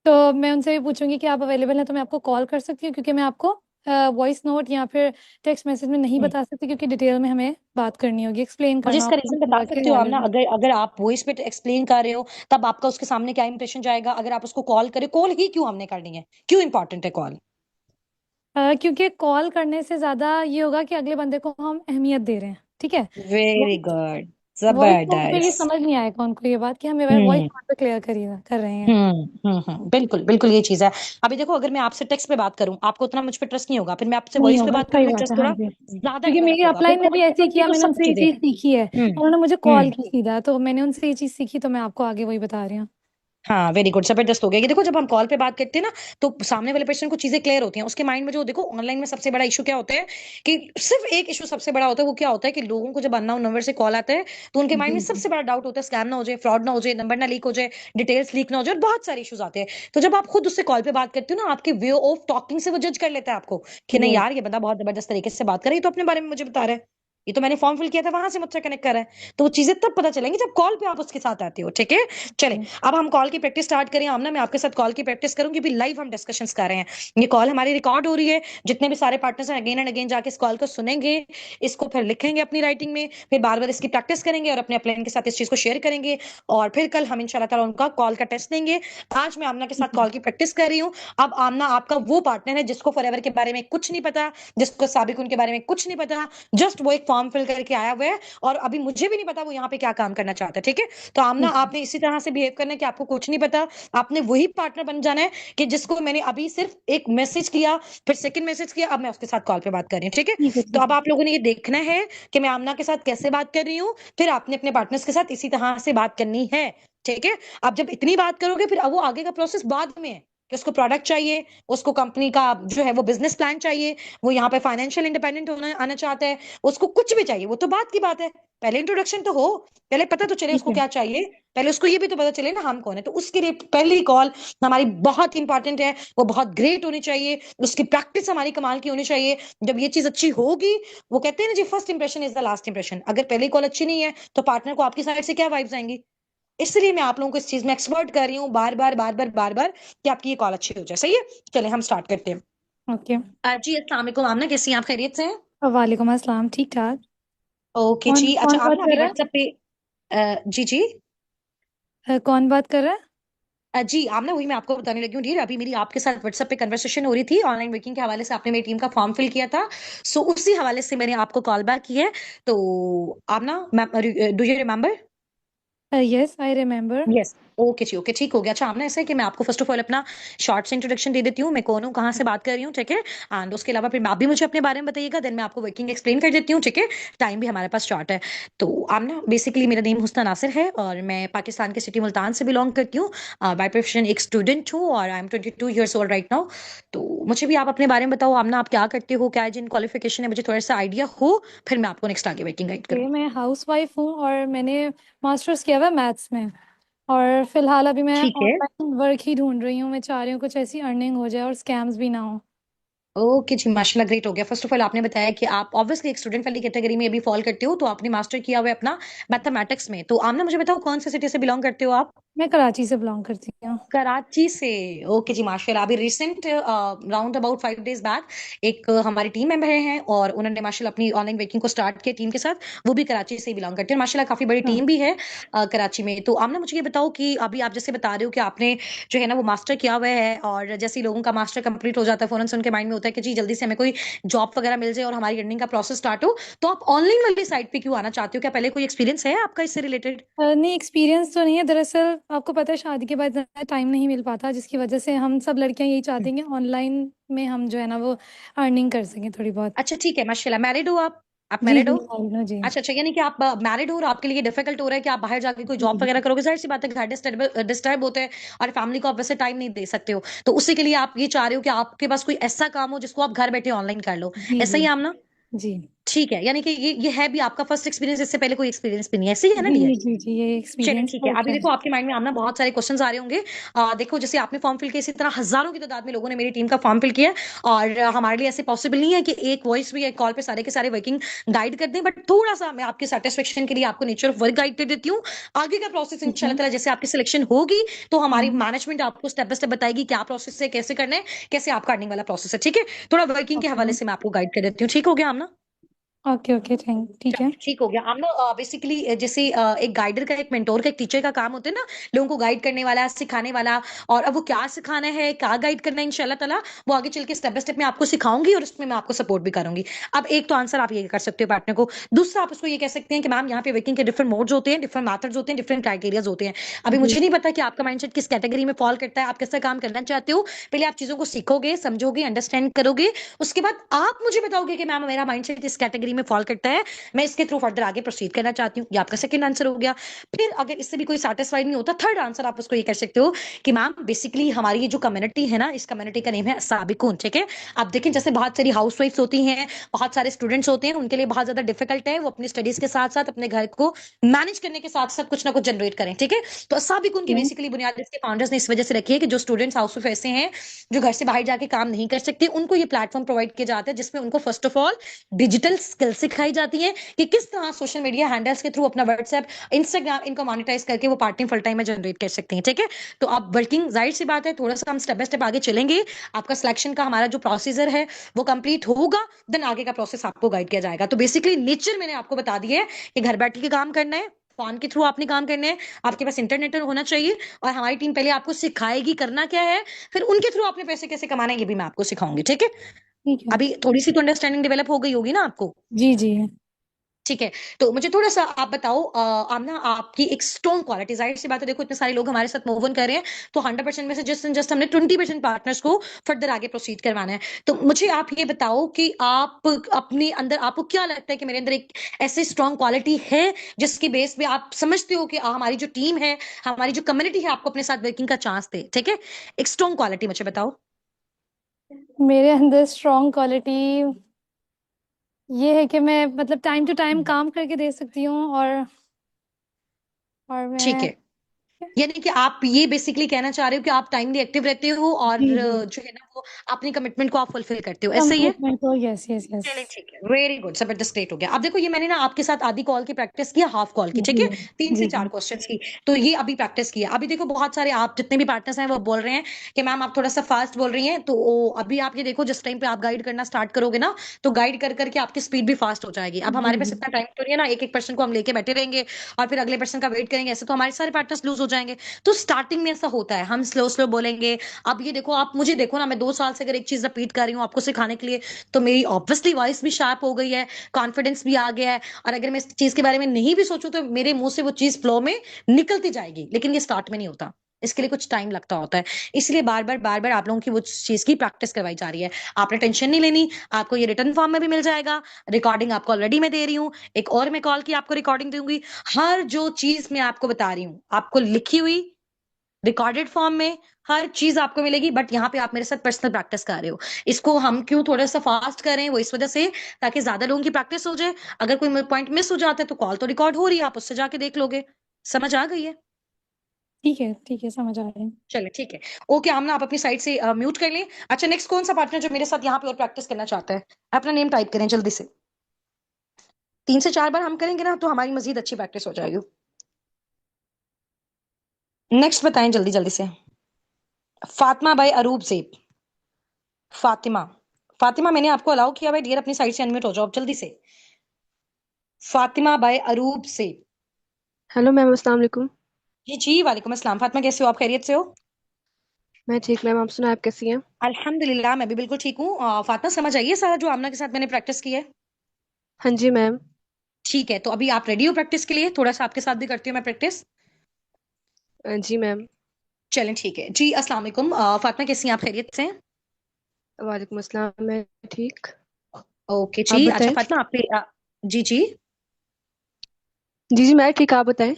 तो मैं उनसे भी पूछूंगी कि आप अवेलेबल हैं तो मैं आपको कॉल कर सकती हूँ, क्योंकि मैं आपको वॉइस नोट या फिर टेक्स्ट मैसेज में नहीं हम्म। बता सकती, क्योंकि डिटेल में हमें बात करनी होगी, एक्सप्लेन मुझे करना इसका होगा रीजन बता पूरा सकते क्या हो हाल आमना, है। अगर अगर आप वॉइस पे एक्सप्लेन कर रहे हो तब आपका उसके सामने क्या इंप्रेशन जाएगा, अगर आप उसको कॉल करें, कॉल ही क्यों हमने करनी है, क्यों इंपॉर्टेंट है कॉल। क्योंकि कॉल करने से ज़्यादा ये होगा कि अगले बंदे को हम अहमियत दे रहे हैं। ठीक है। Very good. वॉइस नोट पे ये जबरदस्त। समझ नहीं आएगा उनको ये बात कि हम वॉइस हम्म। नोट पे क्लियर कर रहे हैं। बिल्कुल बिल्कुल ये चीज है। अभी देखो अगर मैं आपसे टेक्स्ट पे बात करूं आपको उतना मुझ पे ट्रस्ट नहीं होगा, फिर मैं आपसे नहीं वॉइस पे होगा, बात करूं सही मैं बात ट्रस्ट है, हाँ थोड़ा जी। ज्यादा क्योंकि डेवलप मेरी होगा, फिर अपलाइन ने भी कॉल पे ऐसे ही करूंगी किया, तो मैंने सब उनसे ये चीजें। चीज़ सीखी है। हम्म। उन्होंने मुझे कॉल हम्म। की सीधा, तो मैंने उनसे ये चीज़ सीखी, तो मैं आपको आगे वही बता रही हूँ। हाँ वेरी गुड, जबरदस्त हो गया। ये देखो जब हम कॉल पे बात करते हैं ना तो सामने वाले पर्सन को चीजें क्लियर होती हैं उसके माइंड में। जो देखो ऑनलाइन में सबसे बड़ा इशू क्या होता है कि सिर्फ एक इशू सबसे बड़ा होता है, वो क्या होता है कि लोगों को जब अननोन नंबर से कॉल आता है तो उनके माइंड जी में जी। सबसे बड़ा डाउट होता है स्कैम ना हो जाए, फ्रॉड ना हो जाए, नंबर ना लीक हो जाए, डिटेल्स लीक ना हो जाए, और बहुत सारे इश्यूज आते हैं। तो जब आप खुद उससे कॉल पे बात करते हो ना, आपके वे ऑफ टॉकिंग से वो जज कर लेता है आपको कि नहीं यस। यार ये बंदा बहुत जबरदस्त तरीके से बात कर रहा है, ये तो अपने बारे में मुझे बता रहा है, ये तो मैंने फॉर्म फिल किया था वहां से मुझसे कनेक्ट कर रहा है। तो वो चीजें तब पता चलेंगी जब कॉल पे आप उसके साथ आते हो, ठीक है। चले, अब हम कॉल की प्रैक्टिस स्टार्ट करें। आमना मैं आपके साथ कॉल की प्रैक्टिस करूंगी, भी लाइव हम डिस्कशंस कर रहे हैं। ये कॉल हमारी रिकॉर्ड हो रही है, जितने भी सारे पार्टनर्स हैं अगेन एंड अगेन जाके इस कॉल को सुनेंगे, इसको फिर लिखेंगे अपनी राइटिंग में, फिर बार बार इसकी प्रैक्टिस करेंगे और अपने अपलाइन के साथ इस चीज को शेयर करेंगे। और फिर कल हम इंशाल्लाह ताला उनका कॉल का टेस्ट देंगे। आज मैं आमना के साथ कॉल की प्रैक्टिस कर रही हूँ। अब आमना आपका वो पार्टनर है जिसको फॉरएवर के बारे में कुछ नहीं पता, जिसको साबिक उनके बारे में कुछ नहीं पता, जस्ट वो एक फॉर्म फिल करके आया हुआ है, और अभी मुझे भी नहीं पता वो यहाँ पे क्या काम करना चाहता है, ठीक है। तो आमना ठीक है। आपने इसी तरह से बिहेव करना है कि आपको कुछ नहीं पता, आपने वही पार्टनर बन जाना है कि जिसको मैंने अभी सिर्फ एक मैसेज किया, फिर सेकंड मैसेज किया, अब मैं उसके साथ कॉल पे बात कर रही हूँ, ठीक है। ठीक है। तो ठीक अब है। आप लोगों ने ये देखना है कि मैं आमना के साथ कैसे बात कर रही हूँ, फिर आपने अपने पार्टनर्स के साथ इसी तरह से बात करनी है, ठीक है। अब जब इतनी बात करोगे फिर अब वो आगे का प्रोसेस बाद में है कि उसको प्रोडक्ट चाहिए, उसको कंपनी का जो है वो बिजनेस प्लान चाहिए, वो यहाँ पे फाइनेंशियल इंडिपेंडेंट होना आना चाहता है, उसको कुछ भी चाहिए, वो तो बात की बात है। पहले इंट्रोडक्शन तो हो, पहले पता तो चले ठीक उसको है। क्या चाहिए, पहले उसको ये भी तो पता चले ना हम कौन है। तो उसके लिए पहली कॉल हमारी बहुत इंपॉर्टेंट है, वो बहुत ग्रेट होनी चाहिए, उसकी प्रैक्टिस हमारी कमाल की होनी चाहिए। जब ये चीज अच्छी होगी, वो कहते हैं ना जी first impression is the last impression, अगर पहली कॉल अच्छी नहीं है तो पार्टनर को आपकी साइड से क्या वाइब्स आएंगी। इसलिए मैं आप लोगों को इस चीज में एक्सपर्ट कर रही हूँ बार बार बार बार बार बार कि आपकी ये कॉल अच्छी हो जाए, सही है। चले हम स्टार्ट करते हैं। ओके। जी अस्सलाम वालेकुम आमना, कैसी हैं आप, खैरियत से हैं। वालेकुम अस्सलाम, ठीक ठाक। ओके कौन जी, अच्छा कौन आप बात ना कर अभी रहा व्हाट्सएप पे जी जी। है? कौन बात कर रहा है? जी आमना, वही मैं आपको बताने लगी हूँ डियर। अभी मेरी आपके साथ व्हाट्सएप पे कन्वर्सेशन हो रही थी ऑनलाइन वर्किंग के हवाले से। आपने मेरी टीम का फॉर्म फिल किया था, सो उसी हवाले से मैंने आपको कॉल बैक की है। तो Aamna ma'am, do you remember? Yes, I remember. Yes. Okay जी, ओके, ठीक हो गया। अच्छा आमना, ऐसा है कि मैं आपको फर्स्ट ऑफ ऑल अपना शॉर्ट से इंट्रोडक्शन दे देती हूँ, मैं कौन हूँ, कहाँ से बात कर रही हूँ, ठीक है। एंड उसके अलावा फिर आप भी मुझे अपने बारे में बताइएगा, देन मैं आपको वर्किंग एक्सप्लेन कर देती हूँ, ठीक है। टाइम भी हमारे पास शॉर्ट है। तो आमना, बेसिकली मेरा नेम हुस्ना नासिर है और मैं पाकिस्तान के सिटी मुल्तान से बिलोंग करती हूँ। बाय प्रोफेशन एक स्टूडेंट हूँ और I am 22 years old right now. तो मुझे भी आप अपने बारे में बताओ आमना, आप क्या करते हो, क्या जिन क्वालिफिकेशन है, मुझे थोड़ा सा आइडिया हो, फिर मैं आपको नेक्स्ट आगे वर्किंग गाइड करूँ। ये मैं हाउस वाइफ हूँ और मैंने मास्टर्स किया हुआ है मैथ्स में। और फिलहाल अभी मैं ठीक है। ऑनलाइन वर्क ही ढूंढ रही हूँ। मैं चाह रही हूँ कुछ ऐसी अर्निंग हो जाए और स्कैम्स भी ना हो। ओके जी, माशाल्लाह, ग्रेट हो गया। फर्स्ट ऑफ ऑल आपने बताया कि आप ऑब्वियसली एक स्टूडेंट वाली कैटेगरी में अभी फॉल करते हो, तो आपने मास्टर किया हुआ है अपना मैथमेटिक्स में। तो आमना, मुझे बताओ कौन सी सिटी से बिलोंग करते हो आप? मैं कराची से बिलोंग करती हूँ। कराची से। ओके जी, माशाल्लाह। अभी recent round about 5 days back एक हमारी टीम मेंबर हैं और उन्होंने माशाल्लाह अपनी ऑनलाइन वर्किंग को स्टार्ट किया टीम के साथ। वो भी कराची से ही बिलोंग करते हैं, माशाल्लाह काफी बड़ी हाँ। टीम भी है कराची में। तो आमना, मुझे ये बताओ कि अभी आप जैसे बता रहे हो कि आपने जो है ना वो मास्टर किया हुआ है, और जैसे ही लोगों का मास्टर कंप्लीट हो जाता है फौरन से उनके माइंड में होता है कि जी जल्दी से हमें कोई जॉब वगैरह मिल जाए और हमारी अर्निंग का प्रोसेस स्टार्ट हो। तो आप ऑनलाइन वाली साइड पे क्यों आना चाहते हो? क्या पहले कोई एक्सपीरियंस है आपका इससे रिलेटेड? नहीं, एक्सपीरियंस तो नहीं है दरअसल। आपको पता है शादी के बाद ज़्यादा टाइम नहीं मिल पाता, जिसकी वजह से हम सब लड़कियां यही चाहते हैं कि ऑनलाइन में हम जो है ना वो अर्निंग कर सकें थोड़ी बहुत। अच्छा ठीक है, माशाल्लाह। मैरिड हो आप? आप जी मैरिड जी, हो? मालूम जी। अच्छा अच्छा, यानी कि आप मैरिड हो और आपके लिए डिफिकल्ट हो रहा है कि आप बाहर जाके कोई जॉब वगैरह जी करोगे, जाहिर सी बात है घर डिस्टर्ब होते हैं और फैमिली को आप वैसे टाइम नहीं दे सकते हो। तो उसी के लिए आप ये चाह रहे हो कि आपके पास कोई ऐसा काम हो जिसको आप घर बैठे ऑनलाइन कर लो। जी ऐसा जी ही है आमना? जी ठीक है, यानी कि ये है भी आपका फर्स्ट एक्सपीरियंस, इससे पहले कोई एक्सपीरियंस भी नहीं है, ऐसे ही है ना जी डियर? जी जी, ये चलिए एक्सपीरियंस ठीक है। तो अभी क्या देखो है। आपके माइंड में आमना बहुत सारे क्वेश्चंस आ रहे होंगे। देखो जैसे आपने फॉर्म फिल किया, इसी तरह हजारों की तादाद में लोगों ने मेरी टीम का फॉर्म फिल किया है। और हमारे लिए ऐसे पॉसिबल नहीं है कि एक वॉइस भी एक कॉल पे सारे के सारे वर्किंग गाइड कर दें, बट थोड़ा सा मैं आपके सेटिस्फेक्शन के लिए आपको नेचर ऑफ वर्क गाइड कर देती हूँ। आगे का प्रोसेस ठीक है। इंशाल्लाह ताला जैसे आपकी सिलेक्शन होगी, तो हमारी हाँ। मैनेजमेंट आपको स्टेप बाय स्टेप बताएगी क्या प्रोसेस है, कैसे करना है, कैसे आपका अर्निंग वाला प्रोसेस है, ठीक है। थोड़ा वर्किंग के ओके हवाले से मैं आपको गाइड कर देती हूँ, ठीक हो गया आमना? ओके ओके, थैंक ठीक है। चलिए, ठीक हो गया। हम ना बेसिकली जैसे एक गाइडर का, एक मेंटोर का, एक टीचर का काम होता है ना, लोगों को गाइड करने वाला, सिखाने वाला। और अब वो क्या सिखाना है, क्या गाइड करना है, इंशाल्लाह ताला वो आगे चल के स्टेप बाय स्टेप मैं आपको सिखाऊंगी और उसमें मैं आपको सपोर्ट भी करूंगी। अब एक तो आंसर आप ये कर सकते हो पार्टनर को। दूसरा आप उसको ये कह सकते हैं कि मैम यहाँ पे वर्किंग के डिफरेंट मोड्स होते हैं, डिफरेंट मेथड्स होते हैं, डिफरेंट क्राइटेरियाज होते हैं। अभी जी मुझे नहीं पता कि आपका माइंडसेट किस कैटेगरी में फॉल करता है, आप कैसा काम करना चाहते हो। पहले आप चीजों को सीखोगे, समझोगे, अंडरस्टैंड करोगे। उसके बाद आप मुझे बताओगे कि मैम मेरा माइंडसेट इस कैटेगरी में फॉल करता है, मैं इसके थ्रू फर्दर आगे प्रोसीड करना चाहती हूँ। ये आपका सेकंड आंसर हो गया। फिर अगर इससे भी कोई सेटिस्फाइड नहीं होता, थर्ड आंसर आप उसको ये कर सकते हो कि मैम बेसिकली हमारी ये जो कम्युनिटी है ना, इस कम्युनिटी का नेम है साबिकून, ठीक है। आप देखें जैसे बहुत सारी हाउस वाइफ्स होती हैं, बहुत सारे स्टूडेंट्स होते हैं, उनके लिए बहुत ज्यादा डिफिकल्ट है वो अपनी स्टडीज के साथ साथ अपने घर को मैनेज करने के साथ साथ कुछ ना कुछ जनरेट करें, ठीक है। तो साबिकून की जी बेसिकली बुनियाद इसके फाउंडर्स ने इस वजह से रखी है कि जो स्टूडेंट्स हाउस वाइफ ऐसे हैं जो घर से बाहर जाके काम नहीं कर सकते, उनको ये प्लेटफॉर्म प्रोवाइड किया जाता है जिसमें उनको first of all digital skill सिखाई जाती है कि किस तरह सोशल मीडिया हैंडल्स के थ्रू अपना व्हाट्सएप, इंस्टाग्राम इनको मोनेटाइज करके वो पार्ट टाइम फुल टाइम में जनरेट कर सकते हैं, ठीक है। तो अब वर्किंग, जाहिर सी बात है थोड़ा सा हम स्टेप बाय स्टेप आगे चलेंगे। आपका सिलेक्शन का हमारा जो प्रोसीजर है वो कंप्लीट होगा, देन आगे का प्रोसेस आपको गाइड किया जाएगा। तो बेसिकली नेचर मैंने आपको बता दिया है कि घर बैठ के काम करना है, फोन के थ्रू आपने काम करने हैं, आपके पास इंटरनेट होना चाहिए, और हमारी टीम पहले आपको सिखाएगी करना क्या है, फिर उनके थ्रू आपने पैसे कैसे कमाना है ये भी मैं आपको सिखाऊंगी, ठीक है। ठीक है। अभी थोड़ी सी तो अंडरस्टैंडिंग डेवलप हो गई होगी ना आपको? जी जी। ठीक है। तो मुझे थोड़ा सा आप बताओ आमना, आपकी एक स्ट्रॉन्ग क्वालिटी, जाहिर सी बात है देखो इतने सारे लोग हमारे साथ मूव ऑन कर रहे हैं, तो 100% में से जस्ट एंड जस्ट हमने 20% पार्टनर्स को फर्दर आगे प्रोसीड करवाना है। तो मुझे आप ये बताओ कि आप अपने अंदर, आपको क्या लगता है कि मेरे अंदर एक ऐसी स्ट्रॉन्ग क्वालिटी है जिसकी बेस पे आप समझते हो कि हमारी जो टीम है, हमारी जो कम्युनिटी है, आपको अपने साथ वर्किंग का चांस दे, ठीक है। एक स्ट्रॉन्ग क्वालिटी मुझे बताओ। मेरे अंदर स्ट्रॉन्ग क्वालिटी ये है कि मैं मतलब टाइम टू टाइम काम करके दे सकती हूँ। और ठीक मैं। है, यानी कि आप ये बेसिकली कहना चाह रहे हो कि आप टाइमली एक्टिव रहते हो और जी जी। जो है ना वो अपनी कमिटमेंट को आप फुलफिल करते हो, ऐसे ही है? कमिटमेंट तो यस यस यस। चलिए ठीक है, वेरी गुड, जबरदस्त, ग्रेट हो गया। अब देखो ये मैंने ना आपके साथ आधी कॉल की प्रैक्टिस की, हाफ कॉल की, ठीक जी है, तीन से जी चार जी क्वेश्चंस की। तो ये अभी प्रैक्टिस की है। अभी देखो बहुत सारे आप जितने भी पार्टनर्स हैं वो बोल रहे हैं कि मैम आप थोड़ा सा फास्ट बोल रही हैं, तो अभी आप ये देखो जिस टाइम पे आप गाइड करना स्टार्ट करोगे ना, तो गाइड कर करके आपकी स्पीड भी फास्ट हो जाएगी। अब जी हमारे पास जी। इतना टाइम तो नहीं है ना एक एक पर्सन को हम लेके बैठे रहेंगे और फिर अगले पर्सन का वेट करेंगे, ऐसे तो हमारे सारे पार्टनर्स लूज हो जाएंगे। तो स्टार्टिंग में ऐसा होता है, हम स्लो स्लो बोलेंगे। अब ये देखो, आप मुझे देखो ना, मैं 2 साल से अगर एक चीज रिपीट कर रही हूँ आपको सिखाने के लिए, तो मेरी ऑब्वियसली वॉइस भी शार्प हो गई है, कॉन्फिडेंस भी आ गया है। और अगर मैं इस चीज के बारे में नहीं भी सोचूं तो मेरे मुंह से वो चीज फ्लो में निकलती जाएगी। लेकिन ये स्टार्ट में नहीं होता, इसके लिए कुछ टाइम लगता होता है। इसलिए बार बार आप लोगों की वो चीज की प्रैक्टिस करवाई जा रही है। आपने टेंशन नहीं लेनी, आपको ये रिटर्न फॉर्म में भी मिल जाएगा। रिकॉर्डिंग आपको ऑलरेडी मैं दे रही हूँ, एक और मैं कॉल की आपको रिकॉर्डिंग दूंगी। हर जो चीज मैं आपको बता रही हूँ आपको लिखी हुई रिकॉर्डेड फॉर्म में हर चीज आपको मिलेगी। बट यहाँ पे आप मेरे साथ पर्सनल प्रैक्टिस कर रहे हो। इसको हम क्यों थोड़ा सा फास्ट करें, वो इस वजह से ताकि ज्यादा लोगों की प्रैक्टिस हो जाए। अगर कोई पॉइंट मिस हो जाता है तो कॉल तो रिकॉर्ड हो रही है, आप उससे जाके देख लोगे। समझ आ गई है? ठीक है, समझ आ रहे हैं। चलिए ठीक है। ओके आमना, आप अपनी साइड से म्यूट कर लें। अच्छा, नेक्स्ट कौन सा पार्टनर जो मेरे साथ यहाँ पे और प्रैक्टिस करना चाहता है? अपना नेम टाइप करें जल्दी से। 3 से 4 बार हम करेंगे ना तो हमारी मजीद अच्छी प्रैक्टिस हो जाएगी। नेक्स्ट बताएं जल्दी जल्दी से। फातिमा बाई अरूब से। फातिमा। फातिमा, मैंने आपको अलाउ किया भाई डियर, अपनी साइड से अनम्यूट हो जाओ जल्दी से। फातिमा बाई अरूब से। हेलो मैम, अस्सलाम वालेकुम। जी जी, वालेकुम अस्सलाम। फातिमा कैसे हो आप, खैरियत से हो? मैं ठीक मैम, आप सुना, आप कैसी हैं? अल्हम्दुलिल्लाह, मैं भी बिल्कुल ठीक हूँ। फातिमा समझ आइए सारा जो आमना के साथ मैंने प्रैक्टिस की है? हाँ जी मैम। ठीक है, तो अभी आप रेडी हो प्रैक्टिस के लिए? थोड़ा सा आपके साथ भी करती हूँ मैं प्रैक्टिस। जी मैम। चलें ठीक है जी। अस्सलाम वालेकुम। फातिमा कैसी हैं आप, खैरियत से हैं? वालेकुम अस्सलाम, मैं ठीक। ओके आप जी। अच्छा बताएं। फातिमा आपने जी जी। जी जी, मैं ठीक, आप बताएं।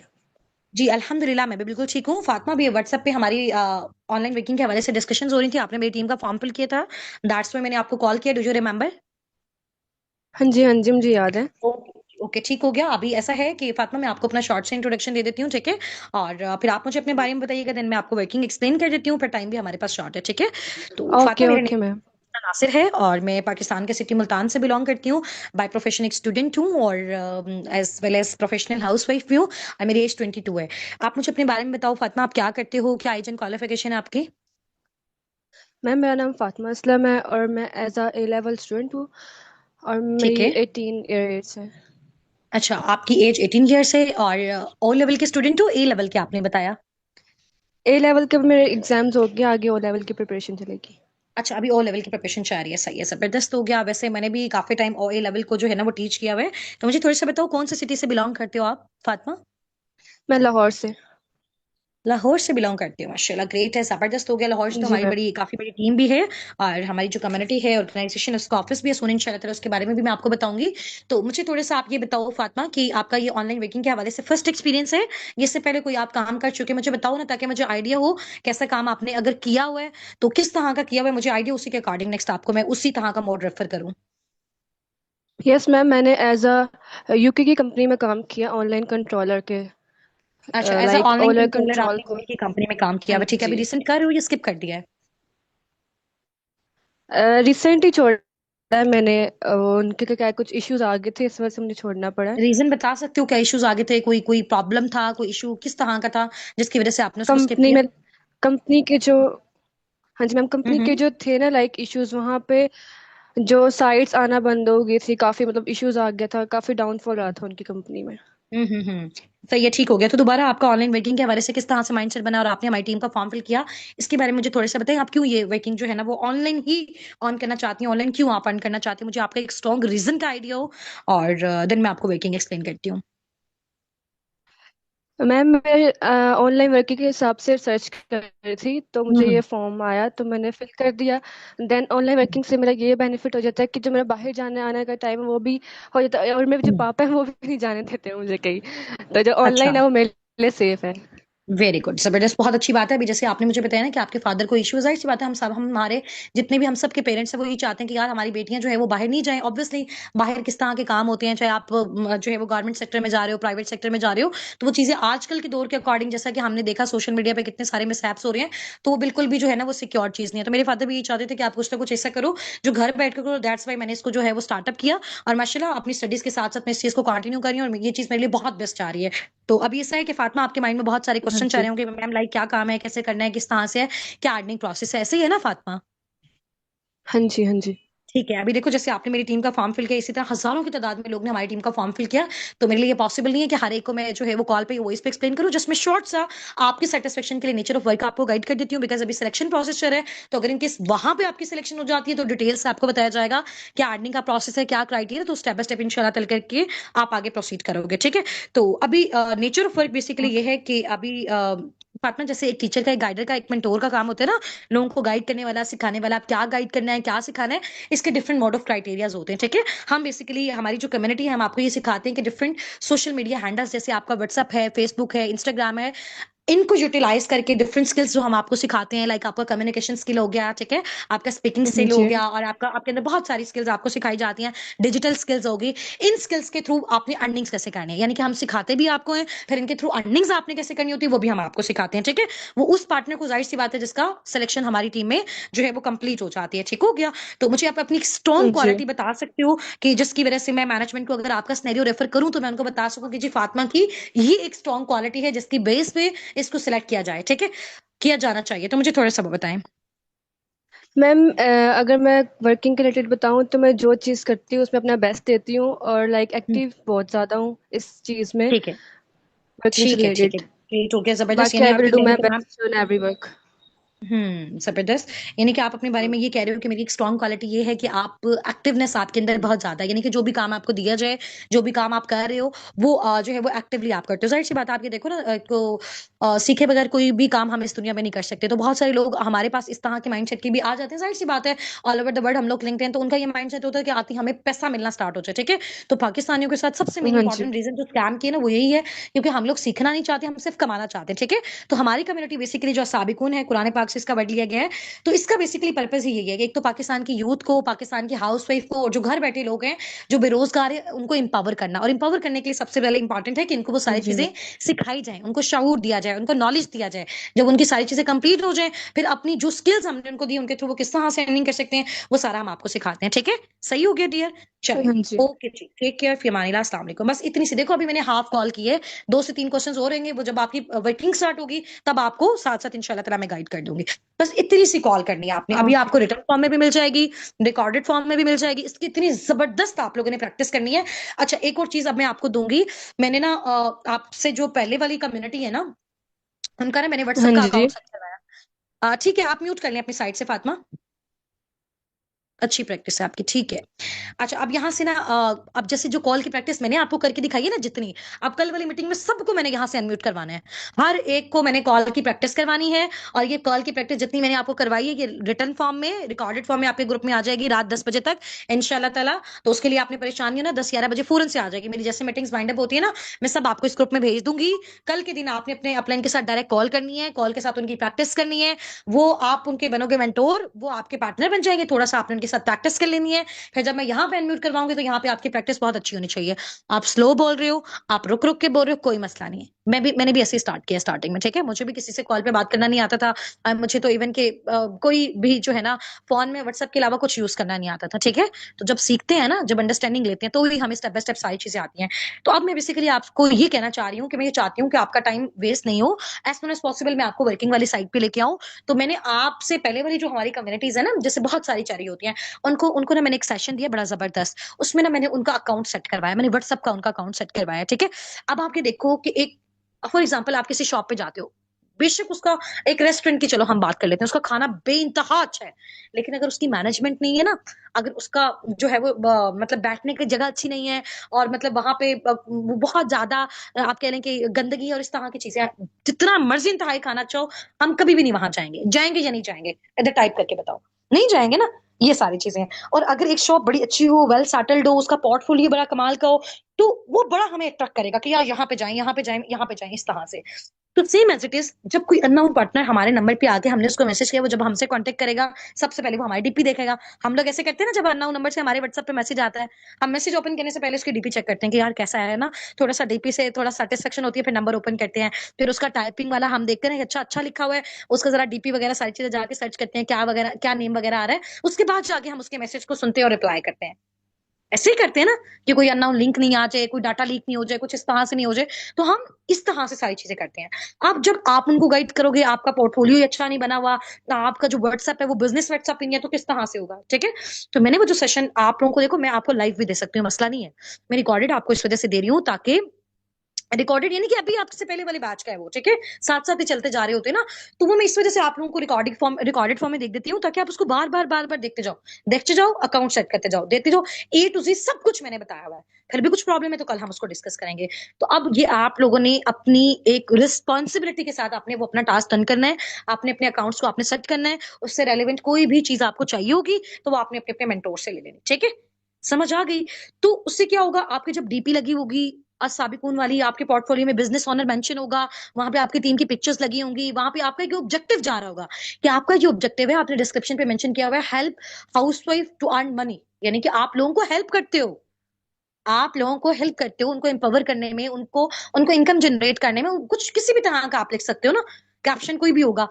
जी अल्हम्दुलिल्लाह, मैं भी बिल्कुल ठीक हूँ। फातिमा भी व्हाट्सएप पे हमारी ऑनलाइन वर्किंग के हवाले से डिस्कशन हो रही थी, आपने मेरी टीम का फॉर्म फिल किया था। दैट्स में मैंने आपको कॉल किया, डू यू रिमेम्बर? हाँ जी, मुझे याद है। ओके ओके, ठीक हो गया। अभी ऐसा है कि फातिमा, मैं आपको अपना शॉर्ट से इंट्रोडक्शन दे देती हूँ, ठीक है? और फिर आप मुझे अपने बारे में बताइएगा, देन मैं आपको वर्किंग एक्सप्लेन कर देती हूँ। फिर टाइम भी हमारे पास शॉर्ट है, ठीक है? तो ओके फातिमा, मेरा ओके मैम। नासिर है और मैं पाकिस्तान के सिटी मुल्तान से बिलोंग करती हूँ। बाय प्रोफेशन एक स्टूडेंट हूँ और as well as professional housewife भी हूँ। और मेरी एज 22 है। आप मुझे अपने बारे में बताओ फातिमा, आप क्या करते हो, क्या एज एंड क्वालिफिकेशन है आपकी? मैम, मेरा नाम फातिमा असलम है और मैं as a A level student हूँ और ठीक मेरी है। 18 ईयर्स है। अच्छा, आपकी एज 18 ईयर्स है और ओ लेवल के स्टूडेंट हो, ए लेवल के आपने बताया? ए लेवल के मेरे एग्जाम्स हो गए, आगे ओ लेवल की प्रिपरेशन चलेगी। अच्छा, अभी ओ लेवल की प्रिपरेशन चल रही है, सही है, जबरदस्त हो गया। वैसे मैंने भी काफी टाइम ओ ए लेवल को जो है ना वो टीच किया हुआ है। तो मुझे थोड़ा सा बताओ, कौन सी सिटी से बिलोंग करते हो आप फातिमा? मैं लाहौर से। लाहौर से बिलोंग करती हूँ, माशाल्लाह, ग्रेट है, जबरदस्त हो गया। लाहौर से तो जी हमारी मैम। बड़ी काफी बड़ी टीम भी है। और हमारी जो कम्युनिटी है, ऑर्गेनाइजेशन, उसका ऑफिस भी है, सोन इंशाल्लाह ताला उसके बारे में भी मैं आपको बताऊंगी। तो मुझे थोड़ा सा आप ये बताओ फातिमा कि आपका ये ऑनलाइन वर्किंग के हवाले से फर्स्ट एक्सपीरियंस है, ये इससे पहले कोई आप काम कर चुके हैं? मुझे बताओ ना, ताकि मुझे आइडिया हो कैसा काम आपने अगर किया हुआ है तो किस तरह का किया हुआ है, मुझे आइडिया, उसी के अकॉर्डिंग नेक्स्ट आपको मैं उसी तरह का मोड रेफर करूँ। यस मैम, मैंने एज अ यूके की कंपनी में काम किया, ऑनलाइन कंट्रोलर के। अच्छा, as a like online online controller control आपने को। किसी की कंपनी में काम किया हाँ हुआ, ठीक है? अभी जी। रिसेंट कर रहे हो या स्किप कर दिया है? रिसेंट ही छोड़ा है मैंने। उनके तो क्या कुछ इश्यूज आ गए थे, इस वजह से मुझे छोड़ना पड़ा है। रीजन बता सकते हो क्या इश्यूज आगे थे? कोई कोई प्रॉब्लम था, कोई इशू किस तरह का था जिसकी वजह से आपने उसको स्किप कंपनी किया? में, कंपनी के जो, हाँ जी मैम, कंपनी के हम्म जो थे ना लाइक इश्यूज वहाँ पे, जो साइट्स आना बंद हो गई थी, काफी मतलब इश्यूज आ गया था, काफी डाउनफॉल रहा था उनकी कंपनी में। हम्म। सही है, ठीक हो गया। तो दोबारा आपका ऑनलाइन वर्किंग के हवाले से किस तरह से माइंडसेट बना और आपने हमारी टीम का फॉर्म फिल किया, इसके बारे में मुझे थोड़ा सा बताएं। आप क्यों ये वर्किंग जो है ना वो ऑनलाइन ही ऑन करना चाहती हैं, ऑनलाइन क्यों आप अर्न करना चाहती हैं? मुझे आपका एक स्ट्रॉन्ग रीजन का आइडिया हो और देन मैं आपको वर्किंग एक्सप्लेन करती हूँ। मैम, मैं ऑनलाइन वर्किंग के हिसाब से सर्च कर रही थी तो मुझे हम्म ये फॉर्म आया तो मैंने फिल कर दिया। देन ऑनलाइन वर्किंग से मेरा ये बेनिफिट हो जाता है कि जो मेरा बाहर जाने आने का टाइम है वो भी हो जाता है, और मेरे जो हम्म। पापा हैं वो भी नहीं जाने देते मुझे कहीं। तो जो अच्छा, ऑनलाइन है वो मेरे लिए सेफ है। वेरी गुड, जबरदस्त, बहुत अच्छी बात है। अभी जैसे आपने मुझे बताया ना कि आपके फादर को इश्यूज, जाहिर सी बात है, हम सब, हम हमारे जितने भी हम सब के पेरेंट्स हैं वो ये चाहते हैं कि यार हमारी बेटियां जो है वो बाहर नहीं जाएं। ऑब्वियसली बाहर किस तरह के काम होते हैं, चाहे आप जो है वो गवर्नमेंट सेक्टर में जा रहे हो, प्राइवेट सेक्टर में जा रहे हो, तो वो चीजें आजकल के दौर के अकॉर्डिंग, जैसा कि हमने देखा सोशल मीडिया पे कितने सारे मिसहैप्स हो रहे हैं, तो वो बिल्कुल भी जो है ना वो सिक्योर चीज नहीं है। तो मेरे फादर भी ये चाहते थे कि आप कुछ ना कुछ ऐसा करो जो घर बैठ कर करो। दैट्स वाई मैंने इसको जो है वो स्टार्टअप किया। और माशाल्लाह अपनी स्टडीज के साथ साथ मैं इस चीज को कंटिन्यू कर रही हूँ और ये चीज मेरे लिए बहुत बेस्ट आ रही है। तो अभी ऐसा है कि फातिमा, आपके माइंड में बहुत सारे हाँ क्वेश्चन चल रहे जी। होंगे मैम, लाइक क्या काम है, कैसे करना है, किस तरह से है, क्या अर्निंग प्रोसेस है, ऐसे ही है ना फातिमा? हाँ जी। हाँ जी। ठीक है, अभी देखो जैसे आपने मेरी टीम का फॉर्म फिल किया, इसी तरह हजारों की तादाद में लोग ने हमारी टीम का फॉर्म फिल किया। तो मेरे लिए ये पॉसिबल नहीं है कि हर एक को मैं जो है वो कॉल पे वॉइस पे एक्सप्लेन करूं। जस्ट मैं शॉर्ट सा आपकी सेटिस्फेक्शन के लिए नेचर ऑफ वर्क आपको गाइड कर देती हूँ, बिकॉज अभी सिलेक्शन प्रोसेस चल रहा है। तो अगर इनकेस वहां पे आपकी सिलेक्शन हो जाती है तो डिटेल से आपको बताया जाएगा क्या अर्निंग का प्रोसेस है, क्या क्राइटेरिया, तो स्टेप बाय स्टेप इंशाल्लाह तल करके आप आगे प्रोसीड करोगे। ठीक है, तो अभी नेचर ऑफ वर्क बेसिकली ये है कि अभी पार्टनर जैसे एक टीचर का, एक गाइडर का, एक मेंटोर का काम होता है ना, लोगों को गाइड करने वाला, सिखाने वाला, आप क्या गाइड करना है, क्या सिखाना है, इसके डिफरेंट मोड ऑफ क्राइटेरियाज होते हैं। ठीक है, हम बेसिकली हमारी जो कम्युनिटी है हम आपको ये सिखाते हैं कि डिफरेंट सोशल मीडिया हैंडल्स जैसे आपका व्हाट्सअप है, फेसबुक है, इंस्टाग्राम है, इनको यूटिलाइज करके डिफरेंट स्किल्स जो हम आपको सिखाते हैं, लाइक आपका कम्युनिकेशन स्किल हो गया, ठीक है, आपका स्पीकिंग स्किल हो जी। गया, और आपका आपके अंदर बहुत सारी स्किल्स आपको सिखाई जाती हैं, डिजिटल स्किल्स होगी। इन स्किल्स के थ्रू आपने अर्निंग्स कैसे करनी है, यानी कि हम सिखाते भी आपको हैं, फिर इनके थ्रू अर्निंग्स आपने कैसे करनी होती है वो भी हम आपको सिखाते हैं। ठीक है, वो उस पार्टनर को, जाहिर सी बात है, जिसका सिलेक्शन हमारी टीम में जो है वो कंप्लीट हो जाती है। ठीक हो गया, तो मुझे आप अपनी स्ट्रॉन्ग जी। क्वालिटी बता सकते हो कि जिसकी वजह से मैं मैनेजमेंट को अगर आपका सिनेरियो रेफर करूं तो मैं उनको बता सकूं कि जी फातिमा की ये एक स्ट्रॉन्ग क्वालिटी है जिसकी बेस पे इसको सिलेक्ट किया जाए, ठीक है, किया जाना चाहिए। तो मुझे थोड़ा सा वो बताएं। मैम, अगर मैं वर्किंग के रिलेटेड बताऊँ तो मैं जो चीज़ करती हूँ उसमें अपना बेस्ट देती हूँ, और लाइक हम्म, एक्टिव बहुत ज़्यादा हूँ इस चीज़ में, ठीक है, वर्किंग से ठीक है, ठीक है, रिलेटेड। ग्रेट हो गया, जबरदस्त। बाकी यानी आई आप विल ये डू कह रहे माई हो कि ma'am, best on every work. जबरदस्त। यानी कि आप अपने बारे में ये कह रहे हो कि मेरी एक स्ट्रॉन्ग क्वालिटी ये है कि आप एक्टिवनेस आपके अंदर बहुत ज्यादा है, यानी कि जो भी काम आपको दिया जाए, जो भी काम आप कर रहे हो, वो जो है वो एक्टिवली आप करते हो। जाहिर सी बात है, आप ये देखो ना, सीखे बगैर कोई भी काम हम इस दुनिया में नहीं कर सकते। तो बहुत सारे लोग हमारे पास इस तरह के माइंडसेट के भी आ जाते हैं, जाहिर सी बात है, ऑल ओवर द वर्ल्ड हम लोग लिंक्ड हैं, तो उनका ये माइंडसेट होता है कि आती हमें पैसा मिलना स्टार्ट हो जाए। ठीक है, तो पाकिस्तानियों के साथ सबसे मेन हाँ जी। इंपॉर्टेंट रीजन जो स्कैम की है ना वो यही है, क्योंकि हम लोग सीखना नहीं चाहते, हम सिर्फ कमाना चाहते हैं। ठीक है, तो हमारी कम्युनिटी बेसिकली जो साबिकून है, कुरान पाक से इसका वर्ड लिया गया है। तो इसका बेसिकली पर्पस ही यही है कि एक तो पाकिस्तान की यूथ को, पाकिस्तान की हाउस वाइफ को, और जो घर बैठे लोग हैं, जो बेरोजगार है, उनको इंपावर करना। और इंपावर करने के लिए सबसे पहले इंपॉर्टेंट है कि इनको वो सारी जी चीजें मैम। सिखाई जाए, उनको शऊर दिया जाए, उनको नॉलेज दिया जाए। जब उनकी सारी चीजें कंप्लीट हो जाए, फिर अपनी जो स्किल्स हमने उनको दी उनके थ्रू वो किस तरह से अर्निंग कर सकते हैं, वो सारा हम आपको सिखाते हैं। ठीक है, सही हो गया डियर? चले, हाँ जी। ओके जी, टेक केयर, फिर अमानिल्लाह, अस्सलाम वालेकुम। बस इतनी सी, देखो अभी मैंने हाफ कॉल की है, 2 से 3 क्वेश्चंस और रहेंगे, वो जब आपकी वर्किंग स्टार्ट होगी तब आपको साथ साथ इंशाल्लाह ताला मैं गाइड कर दूंगी। बस इतनी सी कॉल करनी है आपने, अभी ओके। आपको रिटर्न फॉर्म में भी मिल जाएगी, रिकॉर्डेड फॉर्म में भी मिल जाएगी, इसकी इतनी जबरदस्त आप लोगों ने प्रैक्टिस करनी है। अच्छा, एक और चीज अब मैं आपको दूंगी। मैंने ना आपसे जो पहले वाली कम्युनिटी है ना, उनका ना मैंने हाँ व्हाट्सएप का जी। अकाउंट सेट करवाया। ठीक है, आप म्यूट कर लें अपनी साइड से फातिमा, अच्छी प्रैक्टिस है आपकी, ठीक है। अच्छा, अब यहाँ से ना अब जैसे जो कॉल की प्रैक्टिस मैंने आपको करके दिखाई है ना जितनी, अब कल वाली मीटिंग में सबको मैंने यहाँ से अनम्यूट करवाना है, हर एक को मैंने कॉल की प्रैक्टिस करवानी है। और ये कॉल की प्रैक्टिस जितनी मैंने आपको करवाई है, ये रिटर्न फॉर्म में, रिकॉर्डेड फॉर्म में आपके ग्रुप में आ जाएगी रात 10 बजे तक इंशाल्लाह ताला। तो उसके लिए आपने परेशानी है ना, 10-11 बजे फौरन से आ जाएगी, मेरी जैसे मीटिंग्स वाइंड अप होती है ना, मैं सब आपको इस ग्रुप में भेज दूंगी। कल के दिन आपने अपने अपलाइन के साथ डायरेक्ट कॉल करनी है, कॉल के साथ उनकी प्रैक्टिस करनी है। वो आप उनके बनोगे मेंटोर, वो आपके पार्टनर बन जाएंगे, थोड़ा सा आपने उनके साथ प्रैक्टिस कर लेनी है। फिर जब मैं यहाँ पे अनम्यूट करवाऊंगी तो यहाँ पे आपकी प्रैक्टिस बहुत अच्छी होनी चाहिए। आप स्लो बोल रहे हो, आप रुक रुक के बोल रहे हो, कोई मसला नहीं है। मैंने भी ऐसे ही स्टार्ट किया स्टार्टिंग में, ठीक है, मुझे भी किसी से कॉल पे बात करना नहीं आता था। मुझे तो इवन के कोई भी जो है ना, फोन में व्हाट्सएप के अलावा कुछ यूज करना नहीं आता था। ठीक है, तो जब सीखते हैं ना, जब अंडरस्टैंडिंग लेते हैं, तो भी हमें स्टेप बाय स्टेप सारी चीजें आती हैं। तो अब मैं बेसिकली आपको ये कहना चाह रही हूँ कि मैं ये चाहती हूँ कि आपका टाइम वेस्ट नहीं हो, एज सुन एज पॉसिबल मैं आपको वर्किंग वाली साइड पे लेके आऊँ। तो मैंने आपसे पहले वाली जो हमारी कम्युनिटीज है ना, जैसे बहुत सारी चारी होती हैं, उनको उनको ना मैंने एक सेशन दिया बड़ा जबरदस्त, उसमें ना मैंने उनका अकाउंट सेट करवाया, मैंने व्हाट्सएप का उनका अकाउंट सेट करवाया। ठीक है, अब आप ये देखो कि एक, फॉर एग्जाम्पल, आप किसी शॉप पे जाते हो, बेशक उसका, एक रेस्टोरेंट की चलो हम बात कर लेते हैं, उसका खाना बेइंतहा अच्छा है, लेकिन अगर उसकी मैनेजमेंट नहीं है ना, अगर उसका जो है वो मतलब बैठने की जगह अच्छी नहीं है, और मतलब वहां पे वो बहुत ज्यादा आप कह रहे हैं कि गंदगी और इस तरह की चीजें, जितना मर्जी इंतहाई खाना अच्छा हो, हम कभी भी नहीं वहां जाएंगे, जाएंगे या नहीं जाएंगे, इधर टाइप करके बताओ, नहीं जाएंगे ना। ये सारी चीजें हैं। और अगर एक शॉप बड़ी अच्छी हो, वेल सेटल्ड हो, उसका पोर्टफोलियो बड़ा कमाल का हो, तो वो बड़ा हमें अट्रैक्ट करेगा कि यार यहाँ पे जाएं, यहाँ पे जाएं, यहाँ पे जाएं, इस तरह से। तो सेम एज इट इज, जब कोई अननोन पार्टनर हमारे नंबर पे आके हमने उसको मैसेज किया, वो जब हमसे कांटेक्ट करेगा, सबसे पहले वो हमारी डीपी देखेगा। हम लोग ऐसे करते हैं ना, जब अननोन नंबर से हमारे व्हाट्सएप पे मैसेज आता है, हम मैसेज ओपन करने से पहले उसकी डीपी चेक करते हैं कि यार कैसा है ना, थोड़ा सा डीपी से थोड़ा सेटिस्फेक्शन होती है, फिर नंबर ओपन करते हैं, फिर उसका टाइपिंग वाला हम देखते हैं कि अच्छा अच्छा लिखा हुआ है, उसका जरा डीपी वगैरह सारी चीजें जाके सर्च करते हैं, क्या वगैरह, क्या नेम वगैरह आ रहा है, उसके बाद जाके हम उसके मैसेज को सुनते हैं और रिप्लाई करते हैं। ऐसे ही करते हैं ना कि कोई अननोन लिंक नहीं आ जाए, कोई डाटा लीक नहीं हो जाए, कुछ इस तरह से नहीं हो जाए। तो हम इस तरह से सारी चीजें करते हैं। अब जब आप उनको गाइड करोगे, आपका पोर्टफोलियो ही अच्छा नहीं बना हुआ, आपका जो व्हाट्सएप है वो बिजनेस व्हाट्सएप नहीं है, तो किस तरह से होगा? ठीक है। तो मैंने वो जो सेशन आप लोगों को, देखो मैं आपको लाइव भी दे सकती हूँ, मसला नहीं है। मैं रिकॉर्डेड आपको इस वजह से दे रही हूँ ताकि रिकॉर्डेड, यानी कि अभी आपसे पहले वाले बैच का है वो, ठीक है, साथ साथ ही चलते जा रहे होते हैं ना। तो वो मैं इस वजह से आप लोगों को रिकॉर्डेड फॉर्म में देख देती हूँ, ताकि आप उसको बार बार देखते जाओ, अकाउंट सेट करते जाओ, देखते जाओ। ए टू जी सब कुछ मैंने बताया हुआ है। फिर भी कुछ प्रॉब्लम है तो कल हम उसको डिस्कस करेंगे। तो अब ये आप लोगों ने अपनी एक रिस्पॉन्सिबिलिटी के साथ आपने वो अपना टास्क डन करना है। आपने अपने अकाउंट्स को आपने सेट करना है। उससे रेलिवेंट कोई भी चीज आपको चाहिए होगी तो वो आपने अपने अपने मेंटोर से ले लेनी, ठीक है। समझ आ गई? तो उससे क्या होगा, आपकी जब डीपी लगी होगी साबिकून वाली, आपके पोर्टफोलियो में बिजनेस ओनर मेंशन होगा, वहां पे आपकी टीम की पिक्चर्स लगी होंगी, वहां पे आपका एक ऑब्जेक्टिव जा रहा होगा कि आपका जो ऑब्जेक्टिव है, आपने डिस्क्रिप्शन पे मेंशन किया हुआ है, help housewife to earn money, यानी कि आप लोगों को हेल्प करते हो। आप लोगों को हेल्प करते हो, उनको एम्पावर करने में, उनको उनको इनकम जनरेट करने में, कुछ किसी भी तरह का आप लिख सकते हो ना, कैप्शन कोई भी होगा।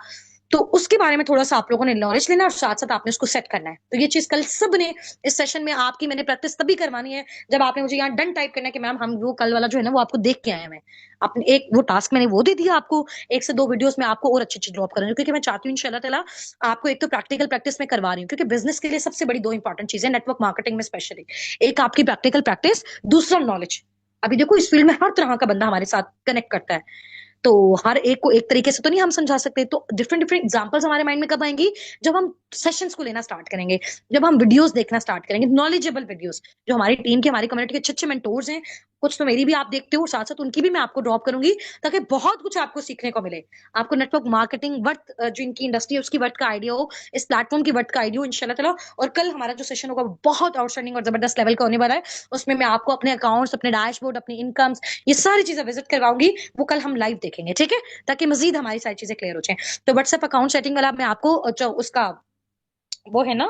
तो उसके बारे में थोड़ा सा आप लोगों ने नॉलेज लेना और साथ साथ आपने उसको सेट करना है। तो ये चीज कल सब ने इस सेशन में आपकी मैंने प्रैक्टिस तभी करवानी है जब आपने मुझे यहाँ डन टाइप करना है कि मैम हम वो कल वाला जो है ना वो आपको देख के आए हैं। मैं अपने एक वो टास्क मैंने वो दे दिया आपको, 1 से 2 वीडियोस में आपको और अच्छी अच्छी ड्रॉप कर रही हूँ, क्योंकि मैं चाहती हूँ इंशाल्लाह ताला आपको एक तो प्रैक्टिकल प्रैक्टिस में करवा रही हूँ, क्योंकि बिजनेस के लिए सबसे बड़ी 2 इंपॉर्टेंट चीजें नेटवर्क मार्केटिंग में स्पेशली, एक आपकी प्रैक्टिकल प्रैक्टिस, दूसरा नॉलेज। अभी देखो इस फील्ड में हर तरह का बंदा हमारे साथ कनेक्ट करता है, तो हर एक को एक तरीके से तो नहीं हम समझा सकते। तो डिफरेंट डिफरेंट एग्जांपल्स हमारे माइंड में कब आएंगी, जब हम सेशंस को लेना स्टार्ट करेंगे, जब हम वीडियोस देखना स्टार्ट करेंगे, नॉलेजेबल वीडियोस, जो हमारी टीम के, हमारी कम्युनिटी के अच्छे अच्छे मेंटोर्स हैं, कुछ तो मेरी भी आप देखते हो, साथ साथ उनकी भी मैं आपको ड्रॉप करूंगी, ताकि बहुत कुछ आपको सीखने को मिले। आपको नेटवर्क मार्केटिंग वर्थ, जो इनकी इंडस्ट्री है उसकी वर्थ का आइडिया हो, इस प्लेटफॉर्म की वर्थ का आइडिया हो इंशाल्लाह ताला। और कल हमारा जो सेशन होगा वो बहुत आउटस्टैंडिंग और जबरदस्त लेवल का होने वाला है। उसमें मैं आपको अपने अकाउंट्स, अपने डैशबोर्ड, अपनी इनकम्स, ये सारी चीजें विजिट करवाऊंगी। वो कल हम लाइव देखेंगे, ठीक है, ताकि मजीद हमारी सारी चीजें क्लियर हो जाए। तो व्हाट्सएप अकाउंट सेटिंग वाला मैं आपको जो उसका वो है ना,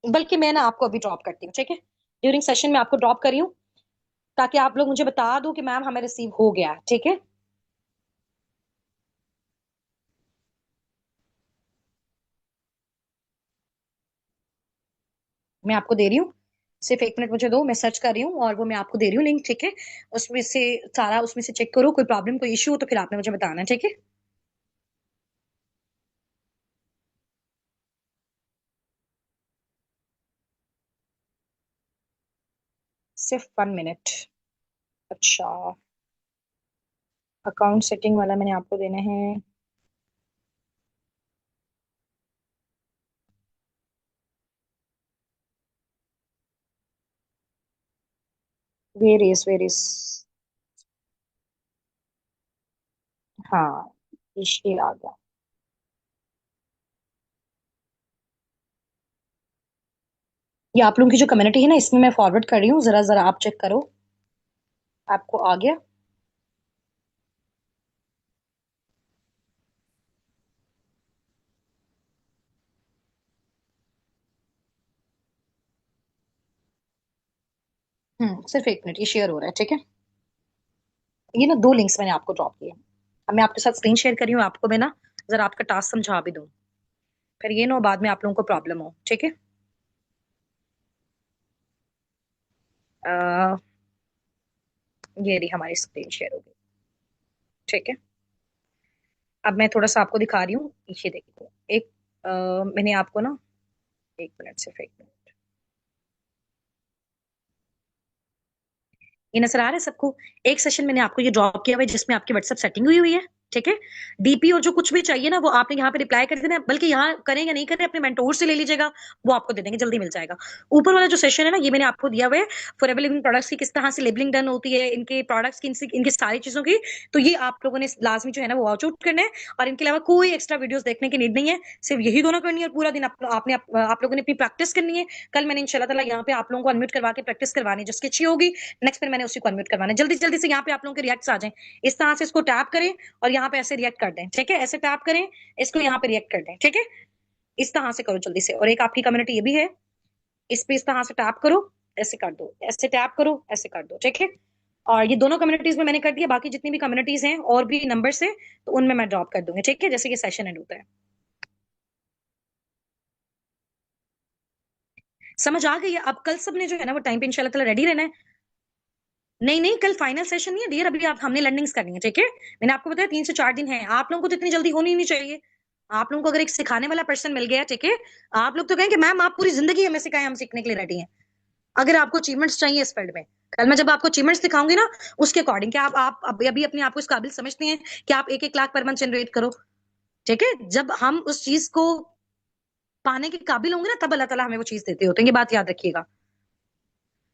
बल्कि मैं ना आपको अभी ड्रॉप करती हूँ, ठीक है, ड्यूरिंग सेशन में आपको ड्रॉप करी हूँ, ताकि आप लोग मुझे बता दो कि मैम हमें रिसीव हो गया, ठीक है। मैं आपको दे रही हूँ, सिर्फ 1 मिनट मुझे दो, मैं सर्च कर रही हूँ और वो मैं आपको दे रही हूँ लिंक, ठीक है। उसमें से सारा, उसमें से चेक करो, कोई प्रॉब्लम कोई इश्यू हो तो फिर आपने मुझे बताना है, ठीक है। सिर्फ 1 मिनट। अच्छा, अकाउंट सेटिंग वाला मैंने आपको देना है। वेरियस वेरियस, हाँ, ये आ गया। ये आप लोगों की जो कम्युनिटी है ना, इसमें मैं फॉरवर्ड कर रही हूँ, जरा जरा आप चेक करो, आपको आ गया? सिर्फ 1 मिनट, ये शेयर हो रहा है, ठीक है। ये ना 2 लिंक्स मैंने आपको ड्रॉप किए। अब मैं आपके साथ स्क्रीन शेयर कर रही हूँ, आपको मैं ना जरा आपका टास्क समझा भी दूँ, फिर ये ना हो बाद में आप लोगों को प्रॉब्लम हो, ठीक है। अह, ये रही हमारी स्क्रीन शेयर हो गई, ठीक है। अब मैं थोड़ा सा आपको दिखा रही हूँ, ये देखिए एक, मैंने आपको ना, 1 मिनट, सिर्फ 1 मिनट, ये नजर आ रहा है सबको? एक सेशन मैंने आपको ये ड्रॉप किया हुआ है जिसमें आपकी व्हाट्सएप सेटिंग हुई हुई है, ठीक है। डीपी और जो कुछ भी चाहिए ना वो आपने यहाँ पे रिप्लाई कर देना, बल्कि यहाँ करें या नहीं करें अपने मेंटोर से ले लीजिएगा, वो आपको दे देंगे, जल्दी मिल जाएगा। ऊपर वाला जो सेशन है ना, ये मैंने आपको दिया हुआ है, फॉरएवर लिविंग प्रोडक्ट्स की किस तरह से लेबलिंग डन होती है, इनके प्रोडक्ट्स की, इनकी सारी चीजों की। तो ये आप लोगों ने लाजमी जो है ना वो वॉच आउट करना है, और इनके अलावा कोई एक्स्ट्रा वीडियोस देखने की नीड नहीं है, सिर्फ यही दोनों करनी है, और पूरा दिन आपने आप लोगों ने अपनी प्रैक्टिस करनी है। कल मैंने इंशाल्लाह ताला यहाँ पे आप लोगों को अनम्यूट करवा के प्रैक्टिस करवानी है, जिसकी अच्छी होगी नेक्स्ट फिर मैंने उसी को अनम्यूट करवाना है। जल्दी जल्दी से यहाँ पे आप लोगों के रिएक्ट्स आ जाएं, इस तरह से इसको टैप करें और यहाँ पे ऐसे रिएक्ट कर दें, ठीक है, ऐसे टैप करें, इसको यहाँ पे रिएक्ट कर दें, ठीक है। इस तरह से करो जल्दी से। और एक आपकी कम्युनिटी ये भी है, इस पे इस तरह से टैप करो, ऐसे कर दो, ऐसे टैप करो, ऐसे कर दो, ठीक है। और ये दोनों कम्युनिटीज में मैंने कर दिया, बाकी जितनी भी कम्युनिटीज हैं और भी नंबर से, तो उनमें मैं ड्रॉप कर दूंगी, ठीक है, जैसे ये सेशन एंड होता है। समझ आ गई है? अब कल सबने जो है ना वो टाइम पे इंशाल्लाह ताला रेडी रहना है। नहीं नहीं, कल फाइनल सेशन नहीं है डियर, अभी आप हमने लर्निंग्स करनी है, ठीक है? मैंने आपको बताया 3 से 4 दिन है, आप लोगों को तो इतनी जल्दी होनी नहीं चाहिए। आप लोगों को अगर एक सिखाने वाला पर्सन मिल गया, ठीक है, आप लोग तो कहेंगे मैम आप पूरी जिंदगी हमें सिखाएं, हम सीखने के लिए रेडी हैं। अगर आपको अचीवमेंट्स चाहिए इस फील्ड में, कल मैं जब आपको अचीवमेंट्स दिखाऊंगी ना, उसके अकॉर्डिंग क्या आप अभी अभी अपने आप को इस काबिल समझती हैं कि आप 1-1 लाख पर मंथ जनरेट करो? ठीक है, जब हम उस चीज को पाने के काबिल होंगे ना, तब अल्लाह ताला हमें वो चीज देते होते हैं, ये बात याद रखिएगा।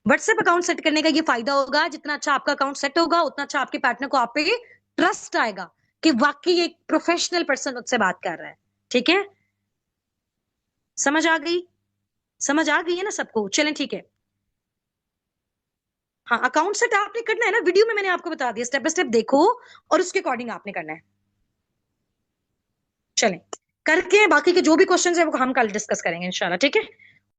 व्हाट्सएप अकाउंट सेट करने का ये फायदा होगा, जितना अच्छा आपका अकाउंट सेट होगा उतना अच्छा आपके पार्टनर को आप पे ट्रस्ट आएगा कि वाकई एक प्रोफेशनल पर्सन मुझसे बात कर रहा है। ठीक है, समझ आ गई? समझ आ गई है ना सबको? चलें ठीक है। हाँ, अकाउंट सेट आपने करना है ना, वीडियो में मैंने आपको बता दिया, स्टेप बाय स्टेप देखो और उसके अकॉर्डिंग आपने करना है। चलें करके बाकी के जो भी क्वेश्चन है वो हम कल डिस्कस करेंगे इंशाल्लाह, ठीक है?